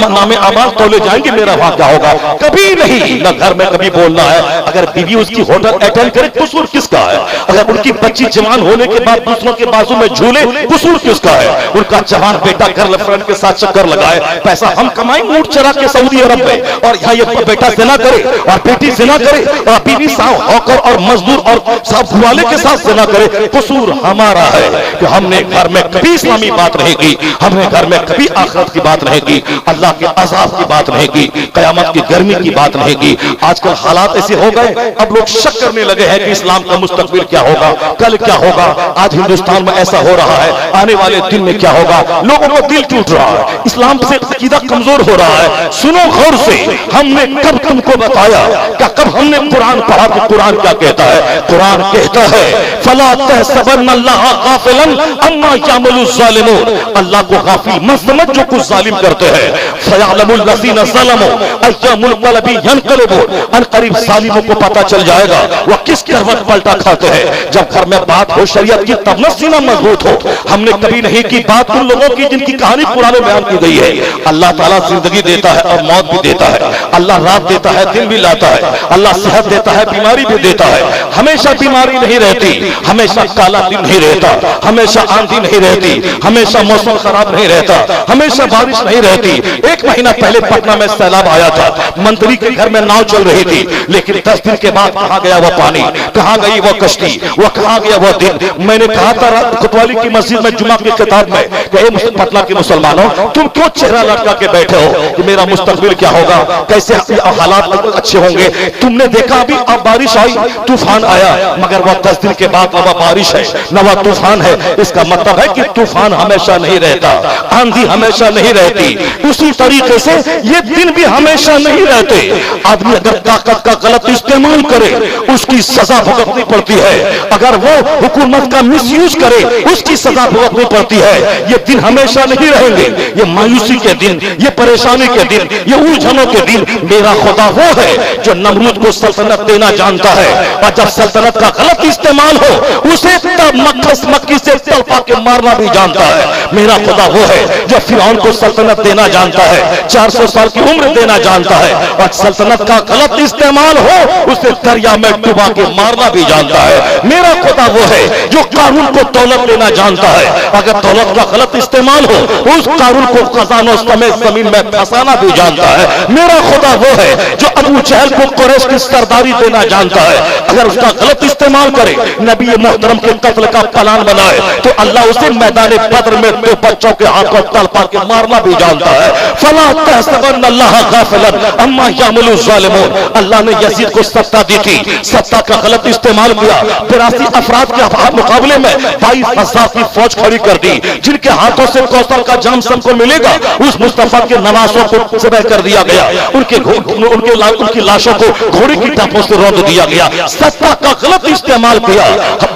नामे अमाल तोले जाएंगे, मेरा वहां क्या होगा? कभी नहीं। न घर में कभी बोलना है। अगर बीवी उसकी होटल अटेंड करे, कसूर किसका है? अगर उनकी बच्ची जवान होने के बाद दूसरों के बाजू में झूले, कसूर किसका है? उनका जवान बेटा गर्लफ्रेंड के साथ चक्कर लगाए, पैसा हम कमाएं ऊंट चरा के सऊदी अरब में, और यहाँ ये बेटा जिना करे और बेटी जिना करे और बीवी साहब हॉकर और मजदूर और साहब वाले के साथ जिना करे, कसूर हमारा है कि हमने घर में कभी इस्लामी बात नहीं की, हमने घर में कभी आखिरत की बात नहीं की, अल्लाह के अज़ाब की बात नहीं की, कयामत की गर्मी की बात नहीं की। आजकल हालात ऐसे हो गए, अब लोग शक करने लगे हैं कि इस्लाम का मुस्तकबिल क्या होगा, कल क्या होगा। आज हिंदुस्तान में ऐसा हो रहा है, आने वाले दिन में क्या होगा? लोगों को दिल टूट रहा है, इस्लाम से अकीदा कमजोर हो रहा है। सुनो गौर से, हमने कब तुमको बताया? क्या कब हमने कुरान पढ़ा कि कुरान क्या कहता है? कुरान कहता है फला तहसबन्नल्लाह गाफिलन अम्मा यामलु ज़ालिमून, अल्लाह को गाफिल मत समझ जो कुछ जालिम करते हैं। फयअलमुल लज़ीना ज़लमू अय्युल क़लबी यनक़लिबून, अनक़रीब जालिमों को पता चल जाएगा वो किस करवट पलटा खाते हैं। जब घर में बात हो शरीयत की तब न सीना मजबूत हो। हमने कभी नहीं की बात उन लोगों की जिनकी कहानी कुरान में बयान की गई है। अल्लाह ताला जिंदगी देता है और मौत भी देता है, अल्लाह रात देता है दिन भी लाता है, अल्लाह सेहत देता है बीमारी भी देता है। हमेशा बीमारी नहीं रहती, हमेशा काला दिन नहीं रहता, हमेशा आंधी नहीं रहती, हमेशा मौसम खराब नहीं रहता, हमेशा बारिश नहीं रहती। एक महीना पहले पटना में सैलाब आया था, मंत्री के घर में नाव चल रही थी, लेकिन 10 दिन के बाद कहां गया वो पानी, कहां गई वो कश्ती, वो कहां गया वो दिन? मैंने कहा था कोतवाली की मस्जिद में जुमा की किताब में कि पटना के मुसलमानों, तुम क्यों चेहरा लटका के बैठे हो कि मेरा मुस्तकबिल क्या होगा, कैसे हालात अच्छे होंगे? तुमने देखा अभी अब बारिश आई, तूफान आया, मगर वह 10 दिन के बाद न वह बारिश है न वह तूफान है। इसका मतलब है कि तूफान हमेशा नहीं रहता, आंधी हमेशा नहीं रहती। उसी तरीके से ये दिन भी हमेशा नहीं रहते। आदमी अगर ताकत का गलत इस्तेमाल करे उसकी सजा भुगतनी पड़ती है, अगर वो हुकूमत का मिसयूज करे उसकी सजा भुगतनी पड़ती है। ये दिन हमेशा नहीं रहेंगे, ये मायूसी के दिन, ये परेशानी के दिन, ये उलझनों के दिन। मेरा खुदा वो है जो नमरूद को सल्तनत देना जानता है, और जब सल्तनत का गलत इस्तेमाल हो उसे तब मक्की से तलपा के मारना भी जानता है। मेरा खुदा वो है जो फिरौन को सल्तनत देना जानता है, 400 साल की उम्र देना जानता है, और सल्तनत का गलत इस्तेमाल हो उसे दरिया में डुबा के मारना भी जानता है। मेरा खुदा वो है जो कारून को दौलत देना जानता है, अगर दौलत का गलत इस्तेमाल हो उस कारून को खजानों समेत जमीन में फंसाना भी जानता है। मेरा खुदा वो है जो अबू जहल को कुरैश की सरदारी देना जानता है, अगर उसका गलत इस्तेमाल करे, नबी मोहतरम के कत्ल का प्लान बनाए तो अल्लाह उसे मैदान बद्र में 2 बच्चों के हाथों तलपा के मारना भी जानता है। फला तहसबन्नल्लाह गाफिलन अम्मा यामलु ज़ालिमून, अल्लाह ने यजीद को सत्ता दी थी, सत्ता का गलत इस्तेमाल किया, 82 अफराद के मुकाबले में 22,000 की फौज खड़ी कर दी, जिनके हाथों से कौसर का जाम सबको मिलेगा उस मुस्तफा के नवासों को ज़िबह कर दिया गया, उनकी लाशों को घोड़े की टापों से रौंद दिया गया। सत्ता का गलत इस्तेमाल किया,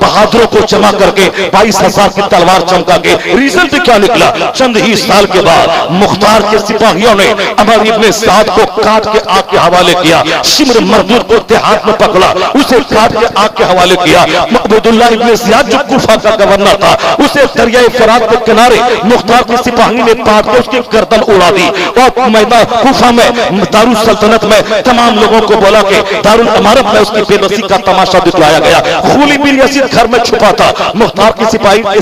बहादुरों को जमा करके 22,000 की तलवार चमका के। रिजल्ट क्या निकला? चंद ही साल के बाद मुख्तार के सिपाहियों ने अमर इब्ने साद को काट के आग के हवाले किया, शिमर मरदूद को देहात में पकड़ा, उसे काट के आग के हवाले किया। अब्दुल्लाह इब्ने ज़ियाद जो कुफा का गवर्नर था उसे दरियाए फरात के किनारे मुख्तार के सिपाही ने काट के उसकी गर्दन उड़ा दी, और मैदान कुफा में दारुल सल्तनत में तमाम लोगों को बोला कि दारुल इमारत में उसकी बेबसी का तमाशा तमाशा दिखलाया गया। खूली बिन यजीद घर में छुपा था, मुख्तार के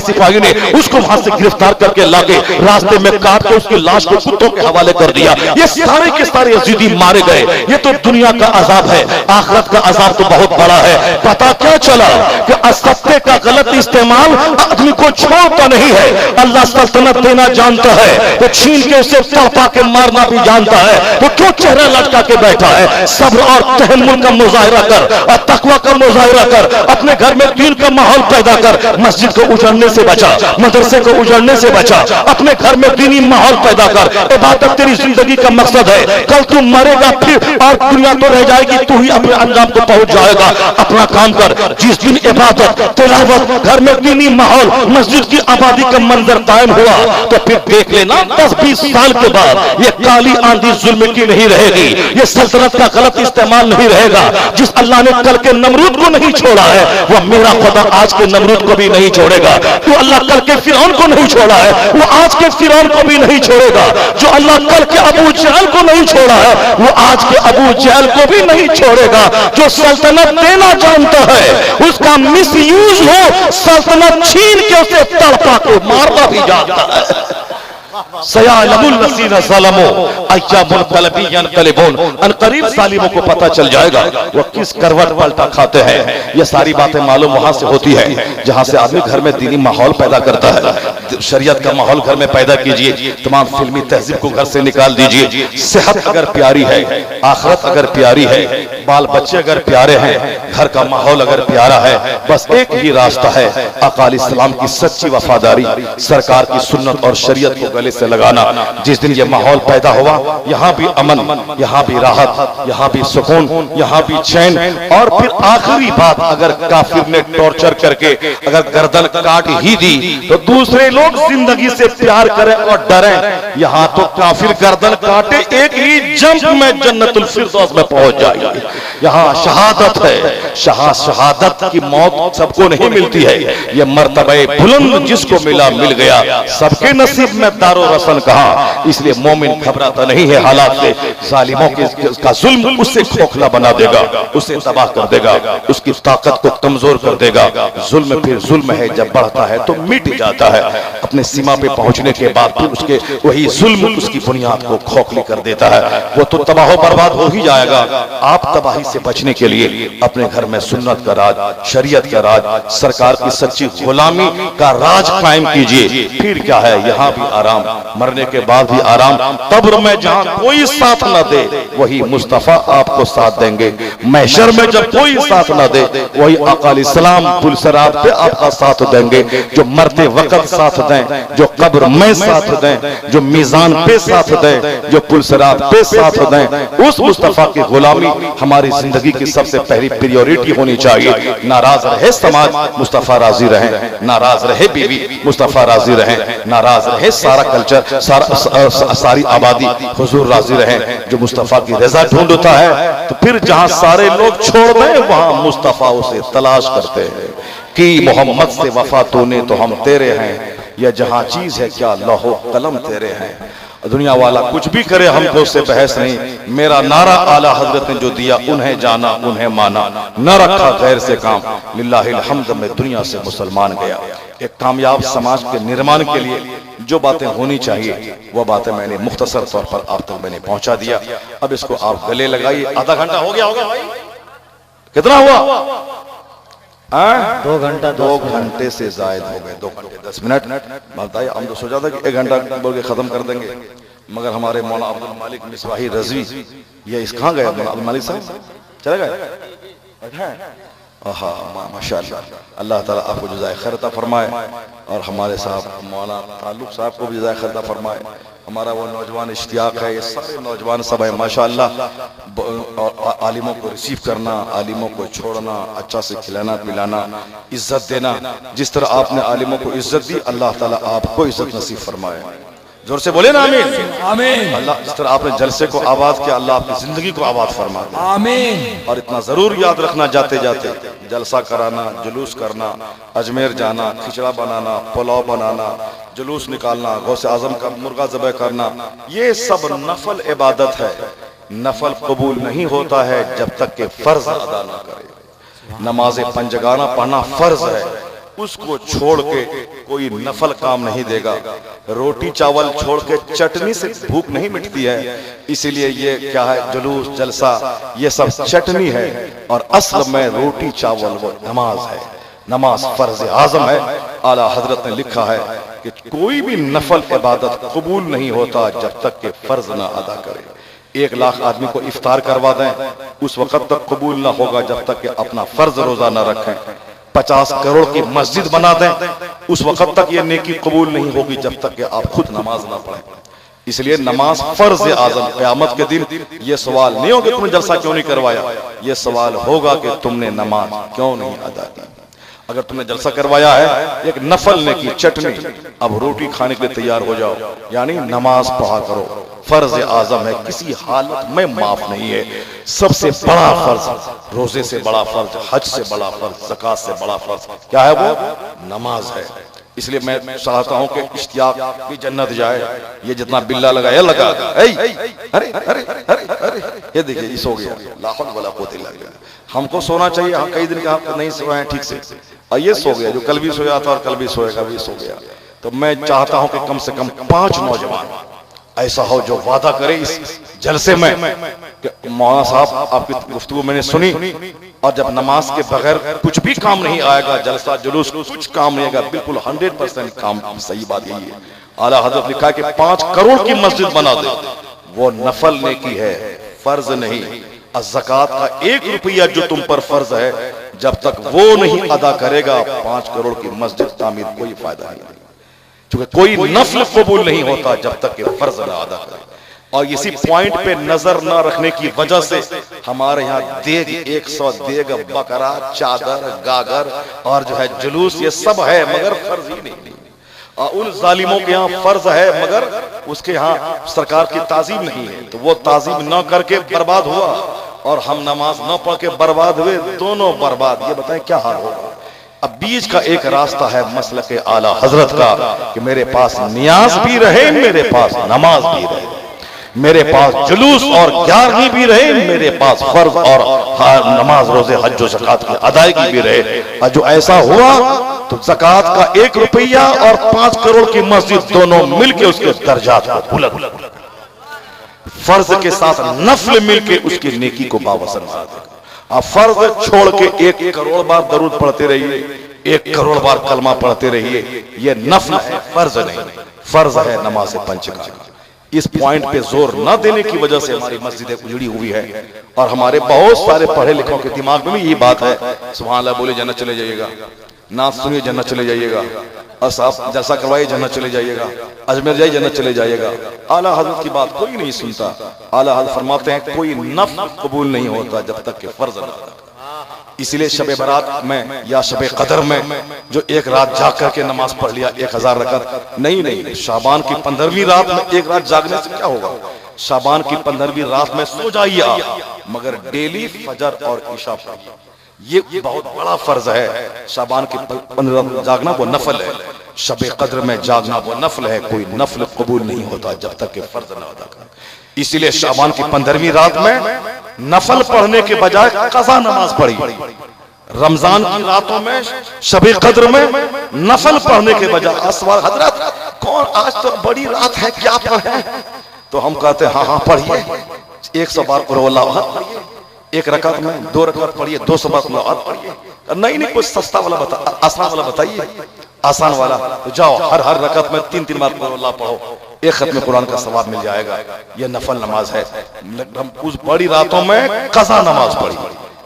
सिपाही ने उसको वहां से गिरफ्तार करके लाके रास्ते में काट के उसकी लाश को कुत्तों के हवाले कर दिया। ये सारे के सारे यजीदी मारे गए। ये तो दुनिया का अजाब है, आखिरत का अजाब तो बहुत बड़ा है। पता क्या चला कि असत्य का गलत इस्तेमाल आदमी को छोड़ता नहीं है। अल्लाह सल्तनत देना जानता है तो छीन के उसे तड़पा के मारना भी जानता है, तो क्यों चेहरा लटका के बैठा है? सब्र और तहम्मुल का मुजाहिरा कर और तकवा का मुजाहिरा कर, अपने घर में दीन का माहौल पैदा कर। मस्जिद को उजड़ने से बचा, मदरसे को उजड़ने से बचा, अपने घर में दीनी माहौल पैदा कर। इबादत तेरी जिंदगी का मकसद है। कल तू मरेगा फिर और दुनिया तो रह जाएगी, तू ही अपने अंजाम को पहुंच जाएगा। अपना काम कर। जिस दिन इबादत, तिलावत, घर में दीनी माहौल, मस्जिद की आबादी का मंजर कायम हुआ तो फिर देख लेना 10-20 साल के बाद ये काली आंधी जुल्म की नहीं रहेगी, ये सल्तनत का गलत इस्तेमाल नहीं रहेगा। जिस अल्लाह ने कल के नमरूद को नहीं छोड़ा है वो मेरा खुदा आज के नमरूद को भी नहीं छोड़ेगा। जो अल्लाह कल के फिरौन को नहीं छोड़ा है वो आज के फिरौन को भी नहीं छोड़ेगा। जो अल्लाह कल के अबू जहल को नहीं छोड़ा है वो आज के अबू जहल को भी नहीं छोड़ेगा। जो सल्तनत देना जानता है उसका मिस यूज हो, सल्तनत छीन के उसे तड़पा को मारना भी जानता है। अनकरीब सालिमों को पता चल जाएगा वो किस करवट पलटा खाते हैं। ये सारी बातें मालूम वहां से होती है जहां से आदमी घर में दीनी माहौल पैदा करता है। शरीयत का माहौल घर में पैदा कीजिए, तमाम फिल्मी तहजीब को घर से निकाल दीजिए। सेहत अगर प्यारी है, आखिरत अगर प्यारी है, बाल बच्चे अगर प्यारे हैं, घर का माहौल अगर प्यारा है, बस एक ही रास्ता है, अकाल इस्लाम की सच्ची वफादारी, सरकार की सुन्नत और शरीयत को गले से लगाना। जिस दिन ये माहौल पैदा हुआ यहाँ भी अमन, यहाँ भी राहत, यहाँ भी सुकून, यहाँ भी चैन। और फिर आखिरी बात, अगर काफिर ने टॉर्चर करके अगर गर्दन काट ही दी तो दूसरे लोग जिंदगी से प्यार करें और डरें। यहाँ तो काफिर गर्दन काटे एक ही जंप में जन्नतुल फिरदौस में पहुंच जाएगी। यहाँ शहादत है, शहादत की मौत सबको नहीं मिलती है। ये मर्तबे बुलंद जिसको मिला मिल गया, सबके नसीब में दारो रसन कहा। इसलिए मोमिन घबराता नहीं है हालात से। जालिमों का जुल्म उससे खोखला बना देगा, उसे तबाह कर देगा, उसकी ताकत को कमजोर कर देगा। जुल्म फिर जुल्म है, जब बढ़ता है तो मिट जाता है। अपने सीमा पे पहुंचने के बाद फिर उसके वही जुल्म उसकी बुनियाद को खोखली कर देता है। वो तो तबाह बर्बाद हो ही जाएगा। आप तबाही से बचने के लिए अपने घर में सुन्नत का राज, शरीयत का राज, सरकार की सच्ची गुलामी का राज कायम कीजिए। फिर क्या है, यहाँ भी आराम, मरने के बाद भी आराम। कब्र में जहाँ कोई साथ न दे वही मुस्तफा आपको साथ देंगे। महशर में जब कोई साथ न दे वही अकाल इस्लाम पुलसरात पे आपका साथ देंगे। जो मरते वक्त साथ दें, जो कब्र में साथ दें, जो मीजान पे साथ दें, जो पुलसरात पे साथ दें, उस मुस्तफा की गुलामी हमारी जिंदगी की सबसे पहली प्रायोरिटी होनी चाहिए। नाराज रहे समाज, मुस्तफा राजी रहे, नाराज रहे बीवी, मुस्तफा राजी रहे, नाराज रहे सारा कल्चर, सारी आबादी, हुजूर राजी रहे। जो मुस्तफा की रजा ढूंढता है तो फिर जहां सारे लोग छोड़ दें वहां मुस्तफा उसे तलाश करते हैं कि मोहम्मद से वफा तूने तो हम तेरे हैं, यह जहां चीज है क्या लौहो कलम तेरे हैं। दुनिया वाला कुछ भी करे हमको उससे बहस नहीं। मेरा नारा आला हजरत ने जो दिया उन्हें जाना उन्हें माना, न रखा गैर से काम, लिल्लाहिल हम्द में दुनिया से मुसलमान गया। एक कामयाब समाज के निर्माण के लिए जो बातें होनी चाहिए वो बातें मैंने मुख्तसर तौर पर आप तक मैंने पहुंचा दिया। अब इसको आप गले लगाइए। आधा घंटा हो गया होगा भाई, कितना हुआ? 2 घंटा 2 घंटे से जायद हो गए, 2 घंटे 10 मिनट। बताइए, हम तो सोचा था कि 1 घंटा बोल के खत्म कर देंगे, मगर हमारे मौलाना अब्दुल मालिक मिसबाही रजवी ये कहाँ गए? अब्दुल मालिक साहब चले गए। माशाअल्लाह, अल्लाह ताला आपको जज़ाए खैर अता फरमाए और हमारे साहब मौलाना ताल्लुक साहब को भी जज़ाए खैर अता फरमाए। हमारा वो नौजवान इश्तियाक है, ये सारे नौजवान सब है माशाअल्लाह। और आलिमों को रिसीव करना, आलिमों को छोड़ना, अच्छा से खिलाना पिलाना, इज्जत देना। जिस तरह आपने आलिमों को इज्जत दी, अल्लाह ताला आपको इज्जत नसीब फरमाए। जोर से बोले ना आमीन, आमीन। अल्लाह जिस तरह आपने जलसे को आबाद किया, अल्लाह आपकी जिंदगी को आबाद फरमा, आमीन। और इतना जरूर याद रखना, जाते जाते जलसा कराना, जुलूस करना, अजमेर जाना, खिचड़ा बनाना, पुलाव बनाना, जुलूस निकालना, गौसे आजम का मुर्गा ज़बह करना, ये सब नफल इबादत है। नफल कबूल नहीं होता है जब तक के फर्ज अदा ना करे। नमाज पंजगाना पढ़ना फर्ज है, उसको छोड़ के कोई नफल काम नहीं देगा। रोटी चावल छोड़ के चटनी से भूख नहीं मिटती है, इसीलिए ये क्या है, जुलूस जलसा ये सब चटनी है, और असल में रोटी चावल वो नमाज है। नमाज फर्ज आजम है। आला हजरत ने लिखा है कि कोई भी नफल इबादत कबूल नहीं होता जब तक कि फर्ज ना अदा करे। 1 लाख आदमी को इफ्तार करवा दें, उस वक्त तक कबूल ना होगा जब तक कि अपना फर्ज रोजा न रखें। 50 करोड़ की मस्जिद बना दें, उस वक्त तक ये नेकी कबूल नहीं होगी जब तक कि आप खुद नमाज ना पढ़ें। इसलिए नमाज फर्ज आजम। क़यामत के दिन ये सवाल नहीं होगा तुमने जलसा क्यों नहीं करवाया, ये सवाल होगा कि तुमने नमाज क्यों नहीं अदा की। अगर तुमने जलसा करवाया है एक नफल ने की चटनी, अब रोटी खाने के लिए तैयार हो जाओ, यानी नमाज पढ़ा करो। फर्ज आजम है, किसी हालत में माफ नहीं है। सबसे बड़ा फर्ज, रोजे से बड़ा फर्ज, हज से बड़ा फर्ज, ज़कात से बड़ा फर्ज क्या है, वो नमाज है। इसलिए मैं चाहता हूं कि इश्तियाक की जन्नत जाए। ये जितना बिल्ला लगाया लगा, अरे अरे अरे अरे ये देखिए ये सो गया, ला हौल वला कुव्वता इल्ला बिल्लाह। हमको सोना चाहिए, हम कई दिन के हम नहीं सोए हैं ठीक से, और ये सो गया, जो कल भी सोया था और कल भी सोएगा, भी सो गया। तो मैं चाहता हूं कि कम से कम 5 नौजवान ऐसा हो जो वादा करे इस जलसे में कि मौलाना साहब आपकी गुफ्तगू मैंने सुनी, और जब नमाज के बगैर कुछ भी काम नहीं आएगा, जलसा जुलूस कुछ काम नहीं आएगा, बिल्कुल 100% काम। सही बात यही है। आला हजरत लिखा है कि 5 करोड़ की मस्जिद बना दे, वो नफल नेकी है, फर्ज नहीं। ज़कात का 1 रुपया जो तुम पर फर्ज है, जब तक वो नहीं अदा करेगा 5 करोड़ की मस्जिद तामीर कोई फायदा नहीं, क्योंकि कोई नफल कबूल नहीं होता जब तक कि फर्ज ना अदा करे। और इसी पॉइंट पे नजर ना रखने की वजह से हमारे यहाँ देग 100 देग, बकरा, चादर, गागर और जो है जुलूस ये सब है, मगर फर्ज ही नहीं। और उन जालिमों के यहाँ फर्ज है, मगर उसके यहाँ सरकार की ताजीम नहीं है, तो वो ताजीम न करके बर्बाद हुआ, और हम नमाज न पढ़ के बर्बाद हुए, दोनों बर्बाद। ये बताएं क्या हाल होगा। अब बीच का एक रास्ता है मसलक आला हजरत का कि मेरे पास नियाज भी रहे, मेरे पास नमाज भी रहे, मेरे पास जुलूस और 11वीं भी रहे, मेरे पास फर्ज और नमाज रोजे हज ज़कात की अदायगी भी रहे। और जो ऐसा हुआ तो ज़कात का 1 रुपया और 5 करोड़ की मस्जिद दोनों मिलके उसके दर्जात को बुलंद, फर्ज के साथ नफल मिलके उसकी नेकी को बावसन बना देगा। आप फर्ज छोड़ के 1 करोड़ बार दरूद पढ़ते रहिए, 1 करोड़ बार कलमा पढ़ते रहिए, ये नफल है, फर्ज नहीं। फर्ज है नमाज पंजगाना। इस पॉइंट पे जोर न देने की वजह से हमारी मस्जिदें उजड़ी हुई है, और हमारे बहुत सारे पढ़े लिखों के दिमाग में भी ये बात है, सुभान अल्लाह बोले जन्नत चले जाइएगा, नात सुनिए जन्नत चले जाइएगा, और साहब जलसा करवाइए जन्नत चले जाइएगा, अजमेर जाइए जन्नत चले जाइएगा। आला हजरत की बात कोई नहीं सुनता। आला हजरत फरमाते हैं कोई नफल कबूल नहीं होता जब तक कि फर्ज न अदा। इसलिए शबे बरात में या शबे कदर में जो 1 रात जाग करके नमाज पढ़ लिया 1000 रकअत, नहीं, शाबान की 15वीं रात में 1 रात जागने से क्या होगा। शाबान की 15वीं रात में सो जाइए आप, मगर डेली फजर और इशा पढ़िए, ये बहुत बड़ा फर्ज है। शाबान की 15 जागना वो नफल है, शबे कद्र में जागना वो नफल है। कोई नफल कबूल नहीं होता जब तक कि फर्ज न अदा करे। इसीलिए शाबान की 15वीं रात में नफल पढ़ने के बजाय कज़ा नमाज पढ़ी। रमजान की रातों में शबे कद्र में नफल पढ़ने के बजाय सवाल हजरत कौन आज तो बड़ी रात है क्या पढ़े, तो हम कहते हैं हाँ पढ़िए, 100 बार कुल हुवल्लाहु अहद पढ़िए, 1 रकात में 2 रकात पढ़िए, 200 बार कुल हुवल्लाहु अहद पढ़िए। नहीं कोई सस्ता वाला बता, आसान वाला बताइए, आसान वाला। तो जाओ हर रकात में 3-3 बार कुल हुवल्लाहु पढ़ो, 1 खत्म कुरान का सवाब मिल जाएगा। यह नफल नमाज है। हम उस बड़ी रातों में कज़ा नमाज पढ़ी,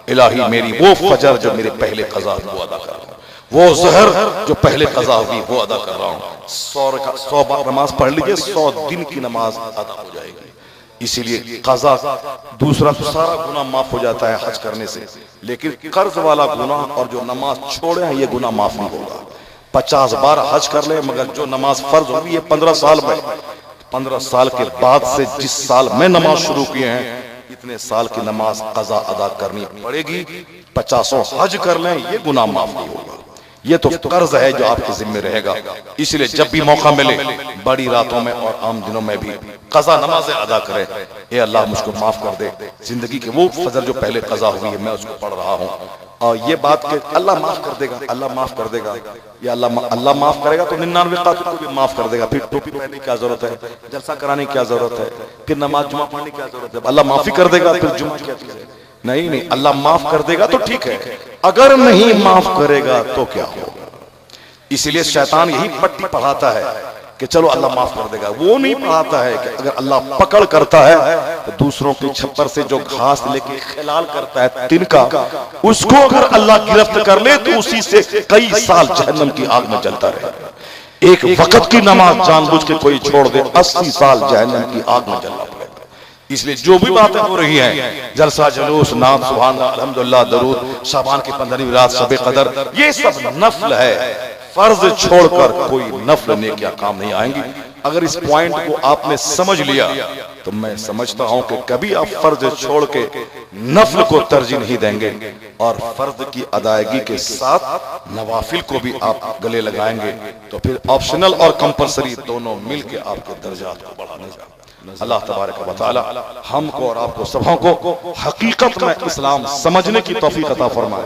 इलाही मेरी वो फजर जो मेरे पहले कज़ा वो अदा कर रहा हूँ, वो ज़हर जो पहले कज़ा हुई वो अदा कर रहा हूँ। 100 बार नमाज पढ़ लीजिए, 100 दिन की नमाज अदा हो जाएगी। इसीलिए कज़ा दूसरा तो सारा गुनाह माफ हो जाता है हज करने से, लेकिन कर्ज वाला गुनाह और जो नमाज छोड़े हैं ये गुनाह माफ नहीं होगा। 50 बार हज कर ले, मगर जो नमाज फर्ज होगी ये 15 साल में, 15 साल के बाद से जिस साल में नमाज शुरू किए हैं इतने साल की नमाज कज़ा अदा करनी पड़ेगी। 50 हज कर लें ये गुनाह माफ नहीं होगा। ये तो कर्ज है जो आपके जिम्मे रहेगा। इसलिए जब भी मौका मिले बड़ी रातों में और आम दिनों में भी कज़ा नमाज़ें अदा करें। ए अल्लाह मुझको माफ कर दे, जिंदगी के वो फजर जो पहले कज़ा हुई है मैं उसको पढ़ रहा हूँ, और ये बात के अल्लाह माफ कर देगा, अल्लाह माफ कर देगा, या अल्लाह माफ करेगा तो 99 कातिल को भी माफ कर देगा। फिर टोपी पहनने की क्या जरूरत है, जलसा कराने की क्या जरूरत है, फिर नमाज जुमा पढ़ने की क्या जरूरत है। अल्लाह माफी कर देगा फिर जुमा क्या चीज है? नहीं, अल्लाह माफ कर देगा तो ठीक है, अगर नहीं माफ करेगा तो क्या होगा। इसलिए शैतान यही पट्टी पढ़ाता है कि चलो अल्लाह माफ कर देगा। वो नहीं पढ़ाता है कि अगर अल्लाह पकड़ करता है तो दूसरों के छप्पर से जो घास लेके खिलाल करता है तिनका, उसको अगर अल्लाह गिरफ्त कर ले तो उसी से कई साल जहन्नम की आग में जलता रहे। एक वक्त की नमाज जानबूझ के कोई छोड़ दे 80 साल जहन्नम की आग में जलना पड़ेगा। इसलिए जो भी बातें हो रही हैं, जलसा जुलूस नाम सुभान अल्हम्दुलिल्लाह दरूद शाबान की 15वीं रात शब कदर, ये सब नफल है। फर्ज छोड़कर कोई नफल नेकियां काम नहीं आएंगी। अगर इस पॉइंट को आपने समझ लिया तो मैं समझता हूं कि कभी आप फर्ज छोड़ के नफल को तरजीह नहीं देंगे, और फर्ज की अदायगी के साथ नवाफिल को भी आप गले लगाएंगे, तो फिर ऑप्शनल और कंपलसरी दोनों मिलकर आपके दर्जात को बढ़ाने जाएंगे। अल्लाह तबारक व तआला हमको और आपको सबों को हकीकत में इस्लाम समझने की तौफीक अता फरमाए।